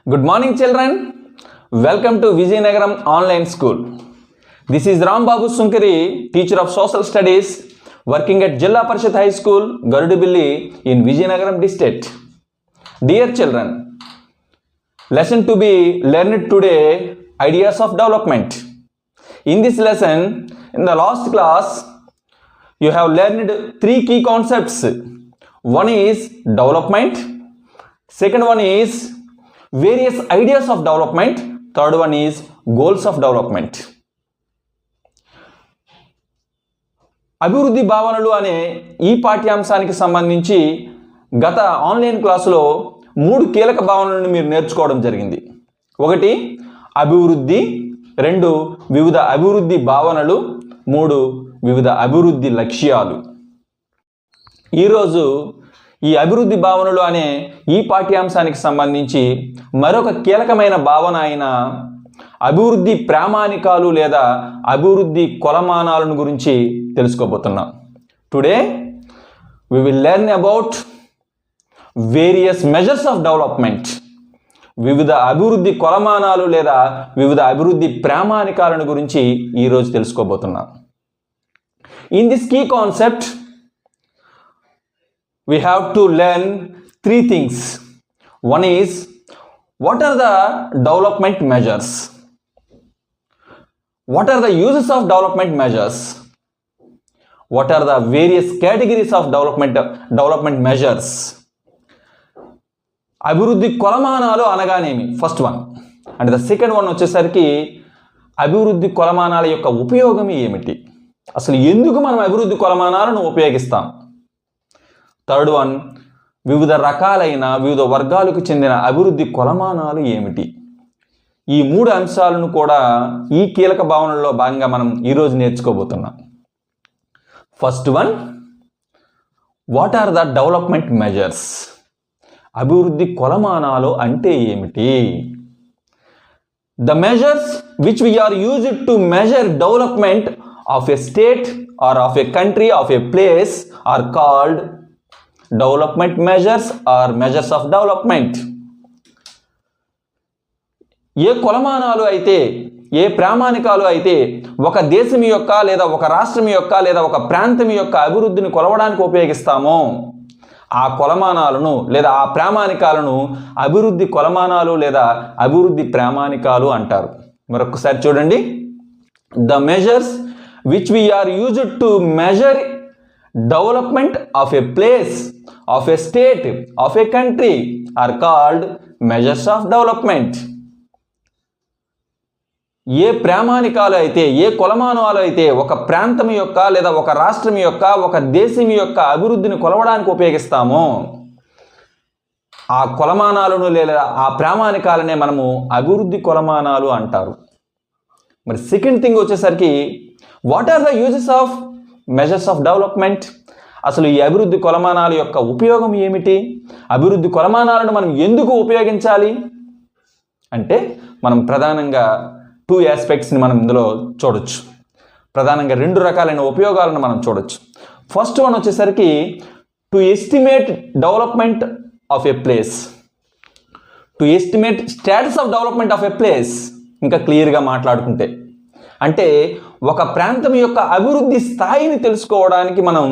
Good morning, children. Welcome to Vijayanagaram Online School. This is Ram Babu Sunkari, teacher of Social Studies, working at Jilla Parishad High School, Garudabilli in Vijayanagaram district. Dear children, lesson to be learned today, ideas of development. In this lesson, in the last class, you have learned three key concepts. One is development, second one is various ideas of development, third one is goals of development. అభివృద్ధి భావనలు అనే ఈ పాఠ్యాంశానికి సంబంధించి గత online క్లాసులో 3 కీలక భావనలను మీరు నేర్చుకోవడం జరిగింది. ఒకటి అభివృద్ధి, 2 వివిధ అభివృద్ధి భావనలు, 3 వివిధ అభివృద్ధి లక్ష్యాలు. ఈరోజు ఈ అభివృద్ధి భావనలు అనే ఈ పాఠ్యాంశానికి సంబంధించి మరొక కీలకమైన భావన అయిన అభివృద్ధి ప్రామాణికాలు లేదా అభివృద్ధి కొలమానాలను గురించి తెలుసుకోబోతున్నాం. Today we will learn about various measures of development. వివిధ అభివృద్ధి కొలమానాలు లేదా వివిధ అభివృద్ధి ప్రామాణికాలను గురించి ఈరోజు తెలుసుకోబోతున్నాం. In this key concept, we have to learn 3 things. One is, what are the development measures? What are the uses of development measures? What are the various categories of development measures? అభివృద్ధి కొలమానాలు అనగానేమి first one. And the second one వచ్చేసరికి అభివృద్ధి కొలమానాల యొక్క ఉపయోగం ఏమిటి, అసలు ఎందుకు మనం అభివృద్ధి కొలమానాలను ఉపయోగిస్తాం. థర్డ్ వన్, వివిధ రకాలైన వివిధ వర్గాలకు చెందిన అభివృద్ధి కొలమానాలు ఏమిటి. ఈ 3 అంశాలను కూడా ఈ కీలక భావనలో భాగంగా మనం ఈరోజు నేర్చుకోబోతున్నాం. First one, what are the development measures? అభివృద్ధి కొలమానాలు అంటే ఏమిటి? The measures which we are used to measure development of a state or of a country of a place are called development measures or measures of development. ఏ కొలమానాలు అయితే, ఏ ప్రామాణికాలు అయితే ఒక దేశం యొక్క లేదా ఒక రాష్ట్రం యొక్క లేదా ఒక ప్రాంతం యొక్క అభివృద్ధిని కొలవడానికి ఉపయోగిస్తామో ఆ కొలమానాలను లేదా ఆ ప్రామాణికాలను అభివృద్ధి కొలమానాలు లేదా అభివృద్ధి ప్రామాణికాలు అంటారు. మరొకసారి చూడండి. The measures which we are used to measure development of a place, of a state, of a country are called measures of development. ఏ ప్రామాణికాలు అయితే, ఏ కొలమానాలు అయితే ఒక ప్రాంతం యొక్క లేదా ఒక రాష్ట్రం యొక్క ఒక దేశం యొక్క అభివృద్ధిని కొలవడానికి ఉపయోగిస్తామో ఆ కొలమానాలను లేదా ఆ ప్రామాణికాలనే మనము అభివృద్ధి కొలమానాలు అంటారు. మరి సెకండ్ థింగ్ వచ్చేసరికి, what are the uses of measures of development? అసలు ఈ అభివృద్ధి కొలమానాల యొక్క ఉపయోగం ఏమిటి? అభివృద్ధి కొలమానాలను మనం ఎందుకు ఉపయోగించాలి అంటే మనం ప్రధానంగా 2 ఆస్పెక్ట్స్ని మనం ఇందులో చూడొచ్చు. ప్రధానంగా 2 రకాలైన ఉపయోగాలను మనం చూడొచ్చు. ఫస్ట్ వన్ వచ్చేసరికి to estimate development of a place, to estimate status of development of a place. ఇంకా క్లియర్గా మాట్లాడుకుంటే అంటే ఒక ప్రాంతం యొక్క అభివృద్ధి స్థాయిని తెలుసుకోవడానికి మనం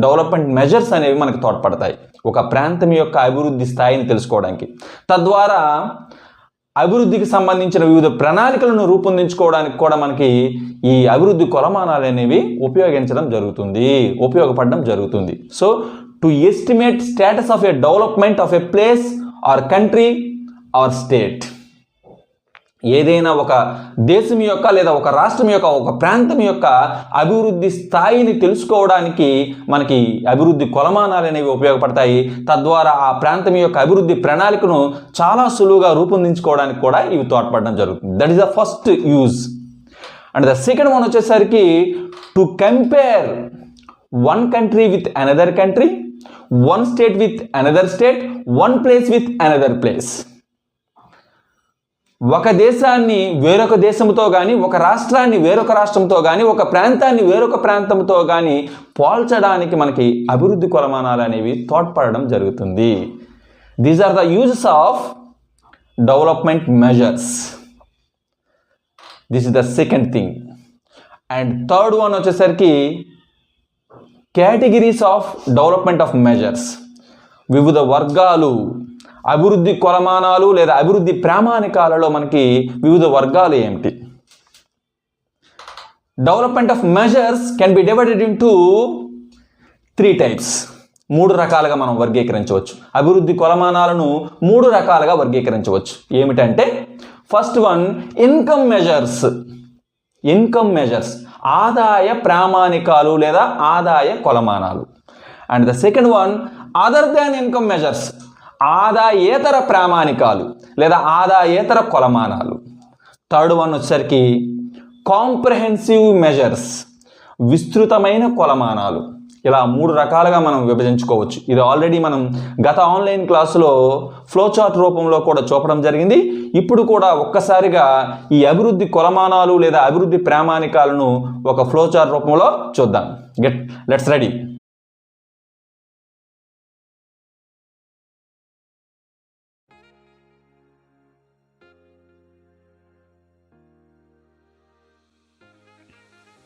డెవలప్మెంట్ మెజర్స్ అనేవి మనకు తోడ్పడతాయి. ఒక ప్రాంతం యొక్క అభివృద్ధి స్థాయిని తెలుసుకోవడానికి, తద్వారా అభివృద్ధికి సంబంధించిన వివిధ ప్రణాళికలను రూపొందించుకోవడానికి కూడా మనకి ఈ అభివృద్ధి కొలమానాలు అనేవి ఉపయోగపడడం జరుగుతుంది. So to estimate status of a development of a place or country or state. ఏదైనా ఒక దేశం యొక్క లేదా ఒక రాష్ట్రం యొక్క ఒక ప్రాంతం యొక్క అభివృద్ధి స్థాయిని తెలుసుకోవడానికి మనకి అభివృద్ధి కొలమానాలు అనేవి ఉపయోగపడతాయి. తద్వారా ఆ ప్రాంతం యొక్క అభివృద్ధి ప్రణాళికను చాలా సులువుగా రూపొందించుకోవడానికి కూడా ఇవి తోడ్పడడం జరుగుతుంది. That is the first use. And the second one వచ్చేసరికి to compare one country with another country, one state with another state, one place with another place. ఒక దేశాన్ని వేరొక దేశంతో కానీ, ఒక రాష్ట్రాన్ని వేరొక రాష్ట్రంతో కానీ, ఒక ప్రాంతాన్ని వేరొక ప్రాంతంతో కానీ పోల్చడానికి మనకి అభివృద్ధి కొలమానాలు అనేవి తోడ్పడడం జరుగుతుంది. These are the uses of development measures. This is the second thing. And third one వచ్చేసరికి categories of development of measures. వివిధ వర్గాలు, అభివృద్ధి కొలమానాలు లేదా అభివృద్ధి ప్రామాణికాలలో మనకి వివిధ వర్గాలు ఏమిటి? Development of measures can be divided into 3 types. 3 రకాలుగా మనం వర్గీకరించవచ్చు. అభివృద్ధి కొలమానాలను 3 రకాలుగా వర్గీకరించవచ్చు. ఏమిటంటే first one income measures. Income measures ఆదాయ ప్రామాణికాలు లేదా ఆదాయ కొలమానాలు. And the second one other than income measures, ఆదాయేతర ప్రామాణికాలు లేదా ఆదాయేతర కొలమానాలు. థర్డ్ వన్ వచ్చేసరికి కాంప్రహెన్సివ్ మెజర్స్, విస్తృతమైన కొలమానాలు. ఇలా 3 రకాలుగా మనం విభజించుకోవచ్చు. ఇది ఆల్రెడీ మనం గత ఆన్లైన్ క్లాసులో ఫ్లోచార్ట్ రూపంలో కూడా చూపడం జరిగింది. ఇప్పుడు కూడా ఒక్కసారిగా ఈ అభివృద్ధి కొలమానాలు లేదా అభివృద్ధి ప్రామాణికాలను ఒక ఫ్లోచార్ట్ రూపంలో చూద్దాం. Let's ready.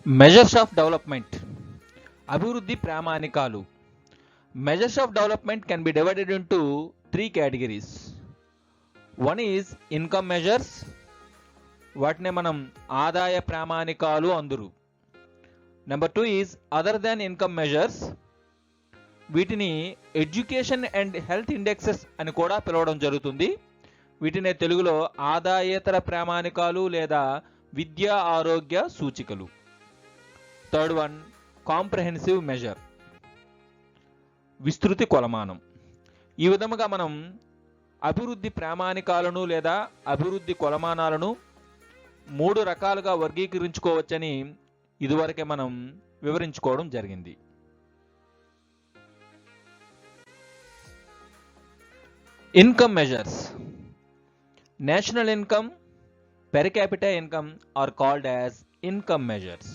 Measures of development, అభివృద్ధి ప్రామాణికాలు. Measures of development can be divided into 3 categories. One is income measures, వాటినే మనం ఆదాయ ప్రామాణికాలు అందురు. Number 2 is other than income measures, వీటిని ఎడ్యుకేషన్ అండ్ హెల్త్ ఇండెక్సెస్ అని కూడా పిలవడం జరుగుతుంది. వీటినే తెలుగులో ఆదాయేతర ప్రామాణికాలు లేదా విద్యా ఆరోగ్య సూచికలు. థర్డ్ వన్ కాంప్రహెన్సివ్ మెజర్, విస్తృతి కొలమానం. ఈ విధముగా మనం అభివృద్ధి ప్రామాణికాలను లేదా అభివృద్ధి కొలమానాలను 3 రకాలుగా వర్గీకరించుకోవచ్చని ఇదివరకే మనం వివరించుకోవడం జరిగింది. Income measures. National income, per capita income are called as income measures.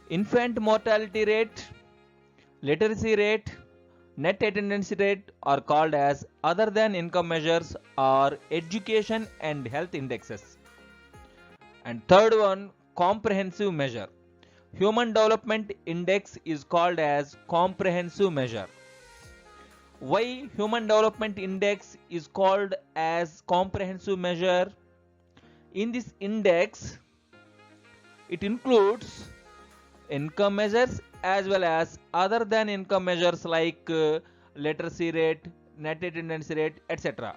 Infant mortality rate, literacy rate, net attendance rate are called as other than income measures or education and health indexes. And third one, comprehensive measure. Human development index is called as comprehensive measure. Why human development index is called as comprehensive measure? In this index, it includes income measures as well as other than income measures like literacy rate, net attendance rate, etc.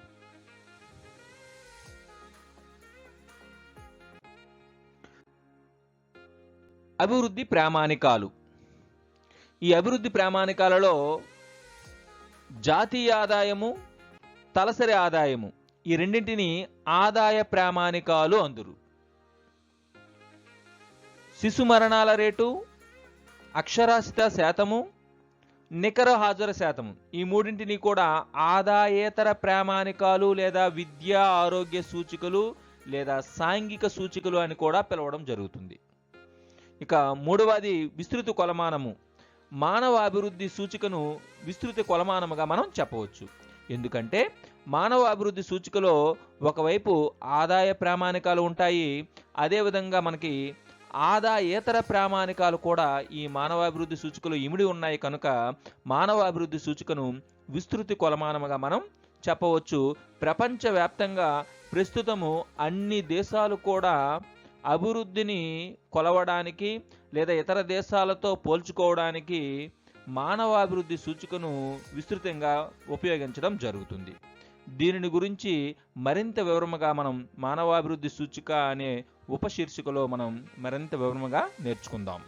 అభివృద్ధి ప్రామాణికాలు. ఈ అభివృద్ధి ప్రామాణికాలలో జాతీయ ఆదాయము, తలసరి ఆదాయము ఈ రెండింటిని ఆదాయ ప్రామాణికాలు అందురు. శిశు మరణాల రేటు, అక్షరాస్యత శాతము, నికర హాజరు శాతము ఈ మూడింటిని కూడా ఆదాయేతర ప్రామాణికాలు లేదా విద్యా ఆరోగ్య సూచికలు లేదా సాంఘిక సూచికలు అని కూడా పిలవడం జరుగుతుంది. ఇక మూడవది విస్తృత కొలమానము. మానవ అభివృద్ధి సూచికను విస్తృత కొలమానముగా మనం చెప్పవచ్చు. ఎందుకంటే మానవ అభివృద్ధి సూచికలో ఒకవైపు ఆదాయ ప్రామాణికాలు ఉంటాయి, అదేవిధంగా మనకి ఆదాయేతర ప్రామాణికాలు కూడా ఈ మానవ అభివృద్ధి సూచికలో ఇమిడి ఉన్నాయి కనుక మానవ అభివృద్ధి సూచికను విస్తృతి కొలమానముగా మనం చెప్పవచ్చు. ప్రపంచవ్యాప్తంగా ప్రస్తుతము అన్ని దేశాలు కూడా అభివృద్ధిని కొలవడానికి లేదా ఇతర దేశాలతో పోల్చుకోవడానికి మానవాభివృద్ధి సూచికను విస్తృతంగా ఉపయోగించడం జరుగుతుంది. దీనిని గురించి మరింత వివరముగా మనం మానవాభివృద్ధి సూచిక అనే ఉపశీర్షికలో మనం మరింత వివరముగా నేర్చుకుందాం.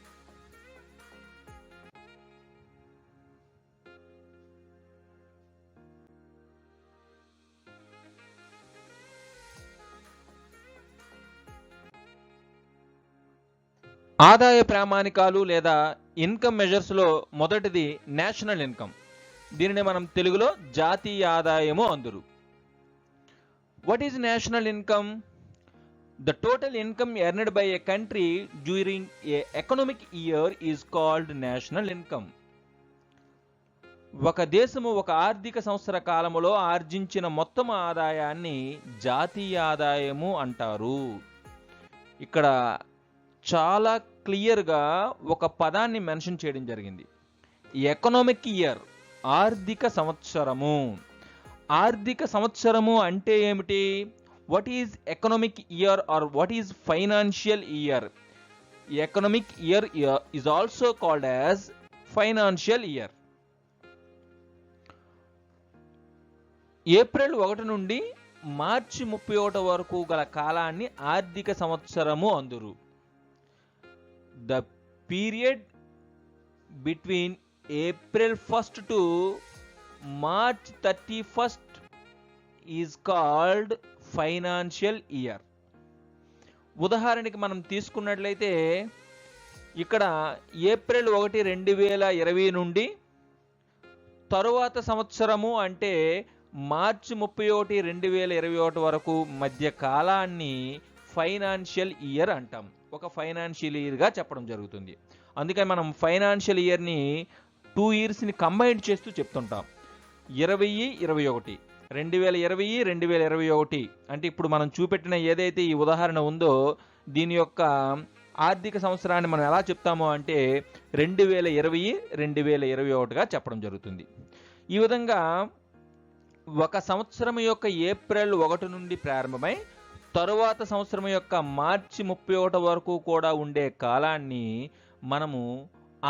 ఆదాయ ప్రామాణికాలు లేదా ఇన్కమ్ మెజర్స్లో మొదటిది నేషనల్ ఇన్కమ్. దీనిని మనం తెలుగులో జాతీయ ఆదాయము అందురు. What is national income? The total income earned by a country during a economic year is called national income. ఒక దేశము ఒక ఆర్థిక సంవత్సర కాలములో ఆర్జించిన మొత్తం ఆదాయాన్ని జాతీయ ఆదాయము అంటారు. ఇక్కడ చాలా క్లియర్గా ఒక పదాన్ని మెన్షన్ చేయడం జరిగింది. ఎకనామిక్ ఇయర్, ఆర్థిక సంవత్సరము. ఆర్థిక సంవత్సరము అంటే ఏమిటి? What is economic year are what is financial year? Economic year is also called as financial year. April 1 నుండి మార్చి 31 వరకు గల కాలాన్ని ఆర్థిక సంవత్సరము అందురు. The period between April 1st to March 31st is called financial year. ఉదాహరణకి మనం తీసుకున్నట్లయితే ఇక్కడ ఏప్రిల్ 1, 2020 నుండి తరువాత సంవత్సరము అంటే మార్చి 31, 2021 వరకు మధ్య కాలాన్ని ఫైనాన్షియల్ ఇయర్ అంటాం. ఒక ఫైనాన్షియల్ ఇయర్గా చెప్పడం జరుగుతుంది. అందుకని మనం ఫైనాన్షియల్ ఇయర్ని 2 ఇయర్స్ని కంబైన్ చేస్తూ చెప్తుంటాం. 2021, 2020, 2021 అంటే ఇప్పుడు మనం చూపెట్టిన ఏదైతే ఈ ఉదాహరణ ఉందో దీని యొక్క ఆర్థిక సంవత్సరాన్ని మనం ఎలా చెప్తామో అంటే 2020, 2021గా చెప్పడం జరుగుతుంది. ఈ విధంగా ఒక సంవత్సరం యొక్క ఏప్రిల్ 1 నుండి ప్రారంభమై తరువాత సంవత్సరం యొక్క మార్చి 31 వరకు కూడా ఉండే కాలాన్ని మనము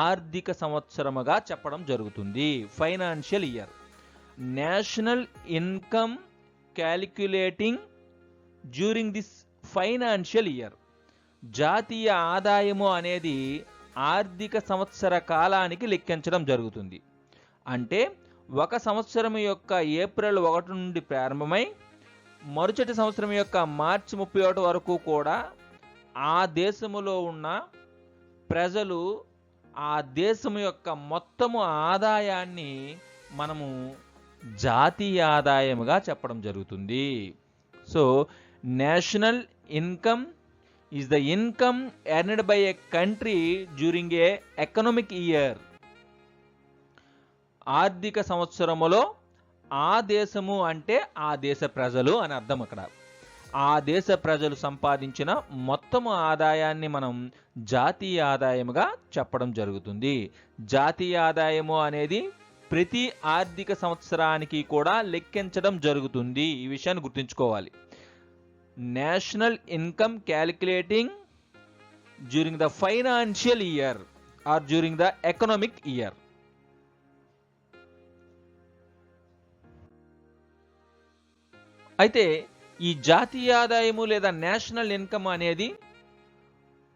ఆర్థిక సంవత్సరముగా చెప్పడం జరుగుతుంది. Financial year. National income calculating during this financial year. జాతీయ ఆదాయము అనేది ఆర్థిక సంవత్సర కాలానికి లెక్కించడం జరుగుతుంది. అంటే ఒక సంవత్సరం యొక్క ఏప్రిల్ 1 నుండి ప్రారంభమై మరుసటి సంవత్సరం యొక్క మార్చి 31 వరకు కూడా ఆ దేశములో ఉన్న ప్రజలు ఆ దేశం యొక్క మొత్తము ఆదాయాన్ని మనము జాతీయ ఆదాయముగా చెప్పడం జరుగుతుంది. So national income is the income earned by a country during a economic year. ఆర్థిక సంవత్సరములో ఆ దేశము అంటే ఆ దేశ ప్రజలు అని అర్థం. అక్కడ ఆ దేశ ప్రజలు సంపాదించిన మొత్తము ఆదాయాన్ని మనం జాతీయ ఆదాయముగా చెప్పడం జరుగుతుంది. జాతీయ ఆదాయము అనేది ప్రతి ఆర్థిక సంవత్సరానికి కూడా లెక్కించడం జరుగుతుంది. ఈ విషయాన్ని గుర్తుంచుకోవాలి. National income calculating during the financial year are during the economic year. అయితే ఈ జాతీయ ఆదాయము లేదా నేషనల్ ఇన్కమ్ అనేది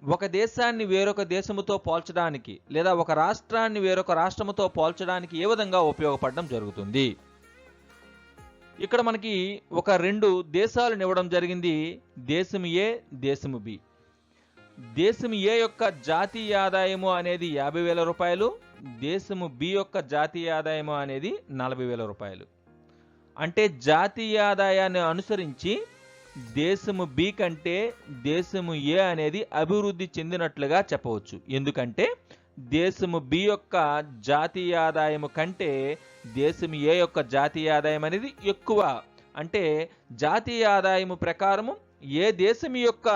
ఒక దేశాన్ని వేరొక దేశముతో పోల్చడానికి లేదా ఒక రాష్ట్రాన్ని వేరొక రాష్ట్రముతో పోల్చడానికి ఏ విధంగా ఉపయోగపడడం జరుగుతుంది? ఇక్కడ మనకి ఒక 2 దేశాలను ఇవ్వడం జరిగింది. దేశం ఏ, దేశము బి. దేశం ఏ యొక్క జాతీయ ఆదాయము అనేది 50,000 రూపాయలు, దేశము బి యొక్క జాతీయ ఆదాయము అనేది 40,000 రూపాయలు. అంటే జాతీయ ఆదాయాన్ని అనుసరించి దేశము బి కంటే దేశము ఏ అనేది అభివృద్ధి చెందినట్లుగా చెప్పవచ్చు. ఎందుకంటే దేశము బి యొక్క జాతీయ ఆదాయము కంటే దేశము ఏ యొక్క జాతీయ ఆదాయం అనేది ఎక్కువ. అంటే జాతీయ ఆదాయము ప్రకారము ఏ దేశం యొక్క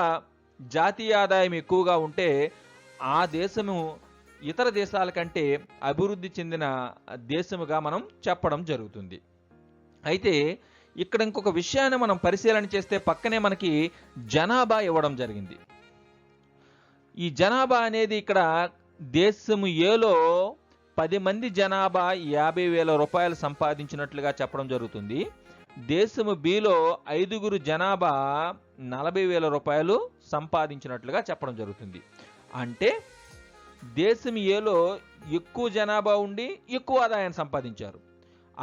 జాతీయ ఆదాయం ఎక్కువగా ఉంటే ఆ దేశము ఇతర దేశాల కంటే అభివృద్ధి చెందిన దేశముగా మనం చెప్పడం జరుగుతుంది. అయితే ఇక్కడ ఇంకొక విషయాన్ని మనం పరిశీలన చేస్తే పక్కనే మనకి జనాభా ఇవ్వడం జరిగింది. ఈ జనాభా అనేది ఇక్కడ దేశము ఏలో 10 మంది జనాభా 50,000 రూపాయలు సంపాదించినట్లుగా చెప్పడం జరుగుతుంది. దేశము బిలో 5 జనాభా 40,000 రూపాయలు సంపాదించినట్లుగా చెప్పడం జరుగుతుంది. అంటే దేశం ఏలో ఎక్కువ జనాభా ఉండి ఎక్కువ ఆదాయాన్ని సంపాదించారు.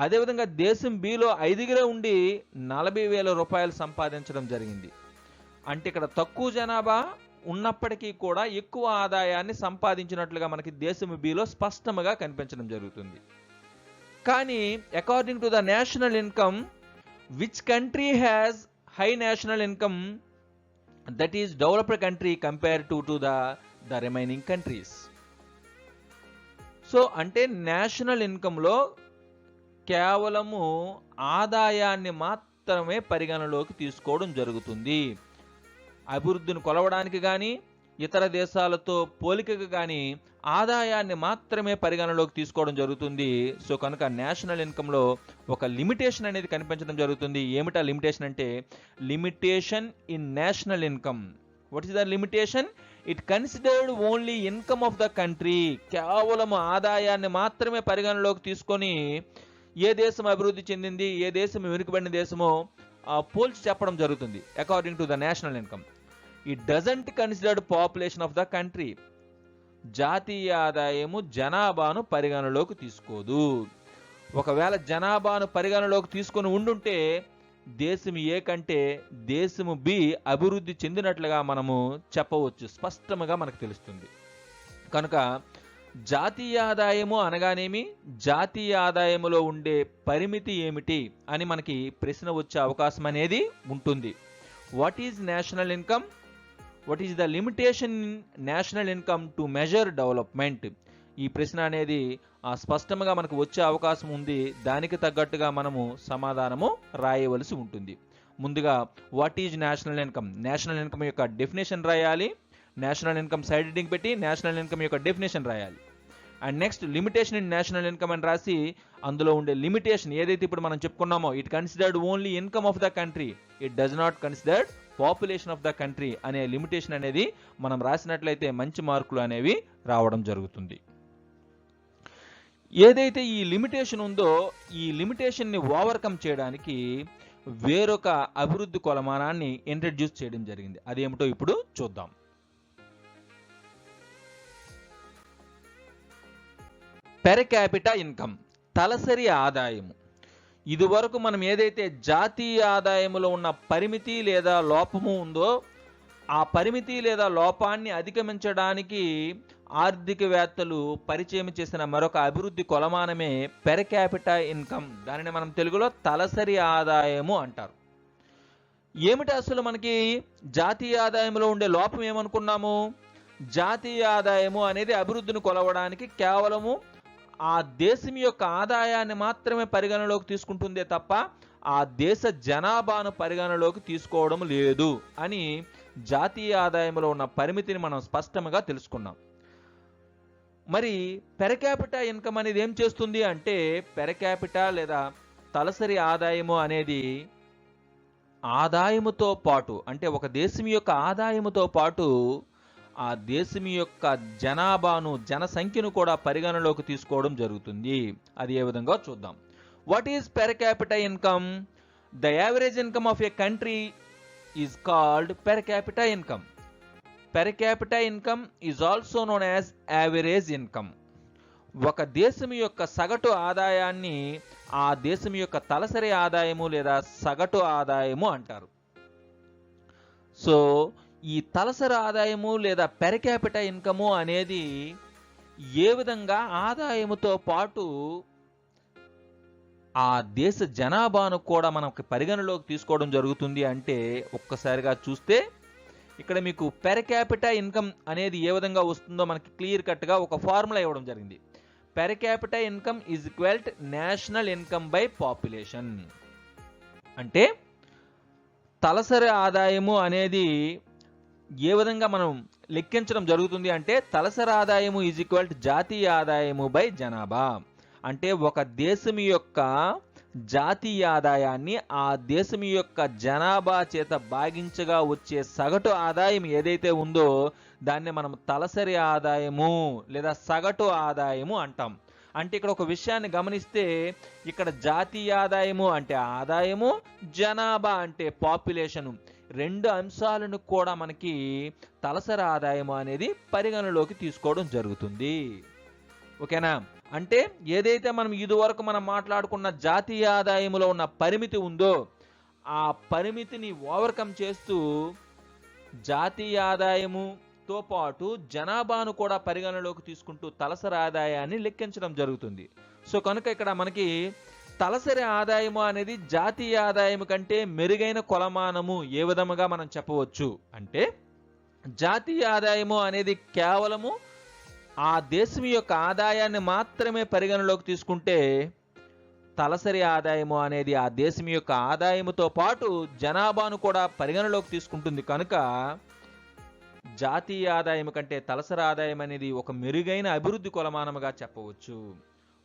అదేవిధంగా దేశం బిలో 5 ఉండి 40,000 రూపాయలు సంపాదించడం జరిగింది. అంటే ఇక్కడ తక్కువ జనాభా ఉన్నప్పటికీ కూడా ఎక్కువ ఆదాయాన్ని సంపాదించినట్లుగా మనకి దేశం బిలో స్పష్టంగా కనిపించడం జరుగుతుంది. కానీ according to the national income, which country has high national income, that is developed country compare to the remaining countries. So అంటే నేషనల్ ఇన్కంలో కేవలము ఆదాయాన్ని మాత్రమే పరిగణలోకి తీసుకోవడం జరుగుతుంది. అభివృద్ధిని కొలవడానికి కానీ ఇతర దేశాలతో పోలికగా కానీ ఆదాయాన్ని మాత్రమే పరిగణలోకి తీసుకోవడం జరుగుతుంది. సో కనుక నేషనల్ ఇన్కంలో ఒక లిమిటేషన్ అనేది కనిపించడం జరుగుతుంది. ఏమిటా లిమిటేషన్ అంటే limitation in national income. What is the limitation? It considered only income of the country. కేవలం ఆదాయాన్ని మాత్రమే పరిగణలోకి తీసుకొని ఏ దేశం అభివృద్ధి చెందింది, ఏ దేశం వెనుకబడిన దేశమో పోల్చి చెప్పడం జరుగుతుంది according to the national income. It doesn't considered population of the country. జాతీయ ఆదాయము జనాభాను పరిగణలోకి తీసుకోదు. ఒకవేళ జనాభాను పరిగణలోకి తీసుకొని ఉండుంటే దేశం ఏ కంటే దేశము బి అభివృద్ధి చెందినట్లుగా మనము చెప్పవచ్చు, స్పష్టంగా మనకు తెలుస్తుంది. కనుక జాతీయ ఆదాయము అనగానేమి, జాతీయ ఆదాయములో ఉండే పరిమితి ఏమిటి అని మనకి ప్రశ్న వచ్చే అవకాశం అనేది ఉంటుంది. What is national income? What is the limitation in national income to measure development? ఈ ప్రశ్న అనేది స్పష్టంగా మనకు వచ్చే అవకాశం ఉంది. దానికి తగ్గట్టుగా మనము సమాధానము రాయవలసి ఉంటుంది. ముందుగా what is national income, national income యొక్క డెఫినేషన్ రాయాలి. నేషనల్ ఇన్కమ్ సైడ్ హెడ్డింగ్ పెట్టి నేషనల్ ఇన్కమ్ యొక్క డెఫినేషన్ రాయాలి. And next limitation in national income అని రాసి అందులో ఉండే లిమిటేషన్ ఏదైతే ఇప్పుడు మనం చెప్పుకున్నామో, it considered only income of the country, it does not considered population of the country అనే లిమిటేషన్ అనేది మనం రాసినట్లయితే మంచి మార్కులు అనేవి రావడం జరుగుతుంది. ఏదైతే ఈ లిమిటేషన్ ఉందో ఈ లిమిటేషన్ని ఓవర్కమ్ చేయడానికి వేరొక అభివృద్ధి కొలమానాన్ని ఇంట్రడ్యూస్ చేయడం జరిగింది. అదేమిటో ఇప్పుడు చూద్దాం. పెర్ క్యాపిటా ఇన్కమ్, తలసరి ఆదాయము. ఇదివరకు మనం ఏదైతే జాతీయ ఆదాయములో ఉన్న పరిమితి లేదా లోపము ఉందో ఆ పరిమితి లేదా లోపాన్ని అధిగమించడానికి ఆర్థికవేత్తలు పరిచయం చేసిన మరొక అభివృద్ధి కొలమానమే పెర్ క్యాపిటా ఇన్కమ్. దానిని మనం తెలుగులో తలసరి ఆదాయము అంటారు. ఏమిటి అసలు మనకి జాతీయ ఆదాయంలో ఉండే లోపం ఏమనుకున్నాము? జాతీయ ఆదాయము అనేది అభివృద్ధిని కొలవడానికి కేవలము ఆ దేశం యొక్క ఆదాయాన్ని మాత్రమే పరిగణలోకి తీసుకుంటుందే తప్ప ఆ దేశ జనాభాను పరిగణలోకి తీసుకోవడం లేదు అని జాతీయ ఆదాయంలో ఉన్న పరిమితిని మనం స్పష్టంగా తెలుసుకున్నాం. మరి పెర్ క్యాపిటా ఇన్కమ్ అనేది ఏం చేస్తుంది అంటే, పెర్ క్యాపిటా లేదా తలసరి ఆదాయము అనేది ఆదాయముతో పాటు, అంటే ఒక దేశం యొక్క ఆదాయముతో పాటు ఆ దేశం యొక్క జనాభాను, జనసంఖ్యను కూడా పరిగణలోకి తీసుకోవడం జరుగుతుంది. అది ఏ విధంగా చూద్దాం. What is per capita income? The average income of a country is called per capita income. Per capita income is also known as average income. ఒక దేశం యొక్క సగటు ఆదాయాన్ని ఆ దేశం యొక్క తలసరి ఆదాయము లేదా సగటు ఆదాయము అంటారు. సో ఈ తలసరి ఆదాయము లేదా పెర్ క్యాపిటా ఇన్కము అనేది ఏ విధంగా ఆదాయముతో పాటు ఆ దేశ జనాభాను కూడా మనకు పరిగణలోకి తీసుకోవడం జరుగుతుంది అంటే, ఒక్కసారిగా చూస్తే ఇక్కడ మీకు పెర్ క్యాపిటా ఇన్కమ్ అనేది ఏ విధంగా వస్తుందో మనకి క్లియర్ కట్గా ఒక ఫార్ములా ఇవ్వడం జరిగింది. Per capita income is equal to national income by population. అంటే తలసరి ఆదాయము అనేది ఏ విధంగా మనం లెక్కించడం జరుగుతుంది అంటే, తలసరి ఆదాయము ఈజ్ ఈక్వల్ టు జాతీయ ఆదాయము బై జనాభా. అంటే ఒక దేశం యొక్క జాతీయ ఆదాయాన్ని ఆ దేశం యొక్క జనాభా చేత భాగించగా వచ్చే సగటు ఆదాయం ఏదైతే ఉందో దాన్ని మనం తలసరి ఆదాయము లేదా సగటు ఆదాయము అంటాం. అంటే ఇక్కడ ఒక విషయాన్ని గమనిస్తే, ఇక్కడ జాతీయ ఆదాయము అంటే ఆదాయము, జనాభా అంటే పాపులేషను, రెండు అంశాలను కూడా మనకి తలసరి ఆదాయము అనేది పరిగణలోకి తీసుకోవడం జరుగుతుంది. ఓకేనా? అంటే ఏదైతే మనం ఇదివరకు మనం మాట్లాడుకున్న జాతీయ ఆదాయములో ఉన్న పరిమితి ఉందో ఆ పరిమితిని ఓవర్కమ్ చేస్తూ జాతీయ ఆదాయముతో పాటు జనాభాను కూడా పరిగణలోకి తీసుకుంటూ తలసరి ఆదాయాన్ని లెక్కించడం జరుగుతుంది. సో కనుక ఇక్కడ మనకి తలసరి ఆదాయము అనేది జాతీయ ఆదాయము కంటే మెరుగైన కొలమానము ఏ విధముగా మనం చెప్పవచ్చు అంటే, జాతీయ ఆదాయము అనేది కేవలము ఆ దేశం యొక్క ఆదాయాన్ని మాత్రమే పరిగణలోకి తీసుకుంటే తలసరి ఆదాయము అనేది ఆ దేశం యొక్క ఆదాయముతో పాటు జనాభాను కూడా పరిగణలోకి తీసుకుంటుంది కనుక జాతీయ ఆదాయం కంటే తలసరి ఆదాయం అనేది ఒక మెరుగైన అభివృద్ధి కొలమానముగా చెప్పవచ్చు.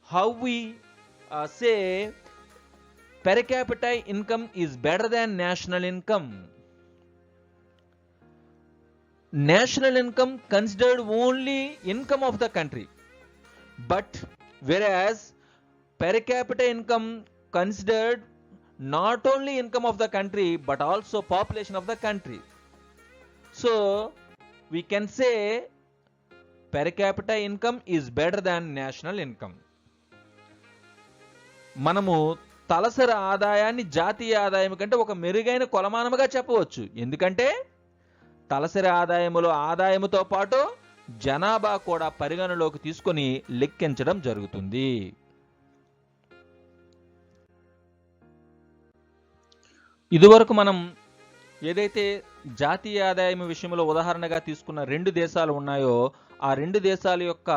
How we say per capita income is better than national income. National income considered only income of the country, but whereas per capita income considered not only income of the country but also population of the country. So we can say per capita income is better than national income. మనము తలసరి ఆదాయాన్ని జాతీయ ఆదాయం కంటే ఒక మెరుగైన కొలమానముగా చెప్పవచ్చు. ఎందుకంటే తలసరి ఆదాయముతో పాటు జనాభా కూడా పరిగణలోకి తీసుకొని లెక్కించడం జరుగుతుంది. ఇదివరకు మనం ఏదైతే జాతీయ ఆదాయం విషయంలో ఉదాహరణగా తీసుకున్న 2 దేశాలు ఉన్నాయో ఆ 2 దేశాల యొక్క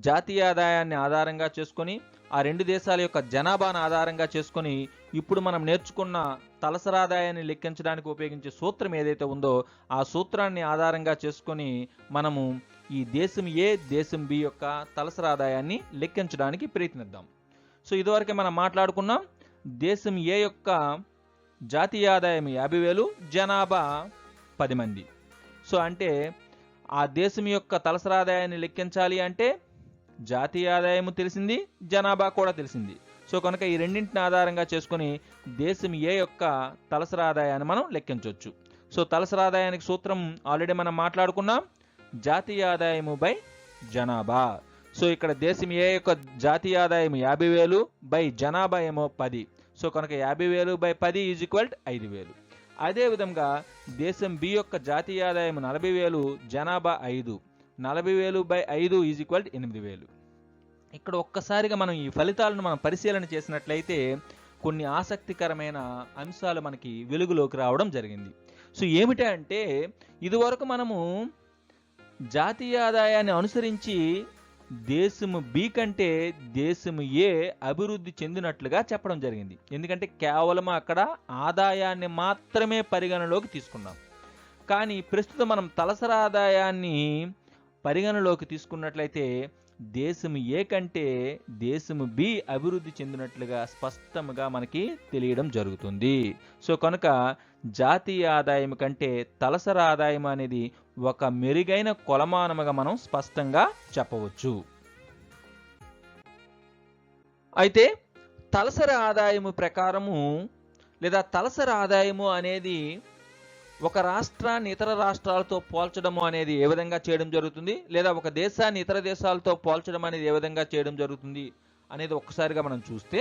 జాతీయ ఆదాయాన్ని ఆధారంగా చేసుకొని ఆ 2 దేశాల యొక్క జనాభాను ఆధారంగా చేసుకొని ఇప్పుడు మనం నేర్చుకున్న తలసరి ఆదాయాన్ని లెక్కించడానికి ఉపయోగించే సూత్రం ఏదైతే ఉందో ఆ సూత్రాన్ని ఆధారంగా చేసుకొని మనము ఈ దేశం ఏ దేశం బి యొక్క తలసరి ఆదాయాన్ని లెక్కించడానికి ప్రయత్నిద్దాం. సో ఇదివరకే మనం మాట్లాడుకున్నాం దేశం ఏ యొక్క జాతీయ ఆదాయం 50,000, జనాభా 10 మంది. సో అంటే ఆ దేశం యొక్క తలసరి ఆదాయాన్ని లెక్కించాలి అంటే జాతీయ ఆదాయం తెలిసింది, జనాభా కూడా తెలిసింది. సో కనుక ఈ రెండింటిని ఆధారంగా చేసుకొని దేశం ఏ యొక్క తలసరి ఆదాయాన్ని మనం లెక్కించవచ్చు. సో తలసరి ఆదాయానికి సూత్రం ఆల్రెడీ మనం మాట్లాడుకున్నాం, జాతీయ ఆదాయము బై జనాభా. సో ఇక్కడ దేశం ఏ యొక్క జాతీయ ఆదాయం 50,000 బై జనాభా ఏమో 10. సో కనుక 50,000 బై 10 ఈజ్ ఈక్వల్ 5,000. అదేవిధంగా దేశం బి యొక్క జాతీయ ఆదాయం 40,000, జనాభా 5. 40,000 బై 5 ఈజ్ ఈక్వల్ 8,000. ఇక్కడ ఒక్కసారిగా మనం ఈ ఫలితాలను మనం పరిశీలన చేసినట్లయితే కొన్ని ఆసక్తికరమైన అంశాలు మనకి వెలుగులోకి రావడం జరిగింది. సో ఏమిటి అంటే ఇదివరకు మనము జాతీయ ఆదాయాన్ని అనుసరించి దేశము బి కంటే దేశము ఏ అభివృద్ధి చెందినట్లుగా చెప్పడం జరిగింది. ఎందుకంటే కేవలం అక్కడ ఆదాయాన్ని మాత్రమే పరిగణలోకి తీసుకున్నాం. కానీ ప్రస్తుతం మనం తలసరి ఆదాయాన్ని పరిగణలోకి తీసుకున్నట్లయితే దేశము ఏ కంటే దేశము బి అభివృద్ధి చెందినట్లుగా స్పష్టంగా మనకి తెలియడం జరుగుతుంది. సో కనుక జాతీయ ఆదాయం కంటే తలసరి ఆదాయం అనేది ఒక మెరుగైన కొలమానముగా మనం స్పష్టంగా చెప్పవచ్చు. అయితే తలసరి ఆదాయము ప్రకారము లేదా తలసరి ఆదాయము అనేది ఒక రాష్ట్రాన్ని ఇతర రాష్ట్రాలతో పోల్చడము అనేది ఏ విధంగా చేయడం జరుగుతుంది, లేదా ఒక దేశాన్ని ఇతర దేశాలతో పోల్చడం అనేది ఏ విధంగా చేయడం జరుగుతుంది అనేది ఒక్కసారిగా మనం చూస్తే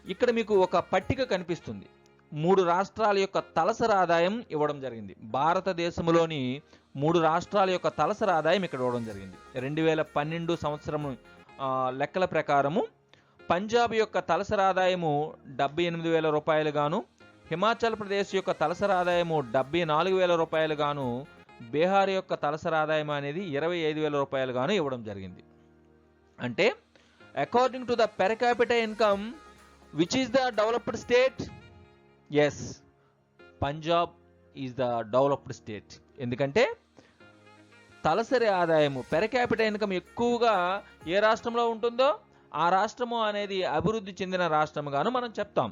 ఇక్కడ మీకు ఒక పట్టిక కనిపిస్తుంది. 3 రాష్ట్రాల యొక్క తలసరి ఆదాయం ఇవ్వడం జరిగింది. భారతదేశంలోని 3 రాష్ట్రాల యొక్క తలసరి ఆదాయం ఇక్కడ ఇవ్వడం జరిగింది. 2012 సంవత్సరం లెక్కల ప్రకారము పంజాబ్ యొక్క తలసరి ఆదాయము 78,000 రూపాయలు గాను, హిమాచల్ ప్రదేశ్ యొక్క తలసరి ఆదాయము 74,000 రూపాయలు గాను, బీహార్ యొక్క తలసరి ఆదాయం అనేది 25,000 రూపాయలు గాను ఇవ్వడం జరిగింది. అంటే according to the per capital income which is the developed state? Yes, Punjab is the developed state. ఎందుకంటే తలసరి ఆదాయము పెర్ క్యాపిటల్ ఇన్కమ్ ఎక్కువగా ఏ రాష్ట్రంలో ఉంటుందో ఆ రాష్ట్రము అనేది అభివృద్ధి చెందిన రాష్ట్రముగాను మనం చెప్తాం.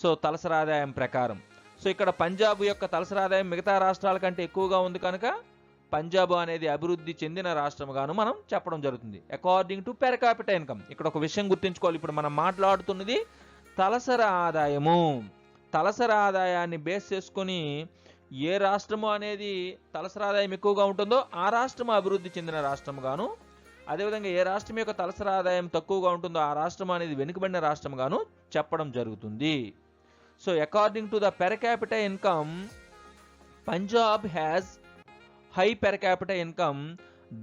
సో తలసరి ఆదాయం ప్రకారం సో ఇక్కడ పంజాబ్ యొక్క తలసరి ఆదాయం మిగతా రాష్ట్రాల కంటే ఎక్కువగా ఉంది కనుక పంజాబ్ అనేది అభివృద్ధి చెందిన రాష్ట్రముగాను మనం చెప్పడం జరుగుతుంది according to per capital income. ఇక్కడ ఒక విషయం గుర్తుంచుకోవాలి, ఇప్పుడు మనం మాట్లాడుతున్నది తలసరి ఆదాయము. తలసరి ఆదాయాన్ని బేస్ చేసుకొని ఏ రాష్ట్రము అనేది తలసరి ఆదాయం ఎక్కువగా ఉంటుందో ఆ రాష్ట్రము అభివృద్ధి చెందిన రాష్ట్రముగాను, అదేవిధంగా ఏ రాష్ట్రం యొక్క తలసరి ఆదాయం తక్కువగా ఉంటుందో ఆ రాష్ట్రం అనేది వెనుకబడిన రాష్ట్రంగాను చెప్పడం జరుగుతుంది. So according to the per capital income Punjab has high per capital income,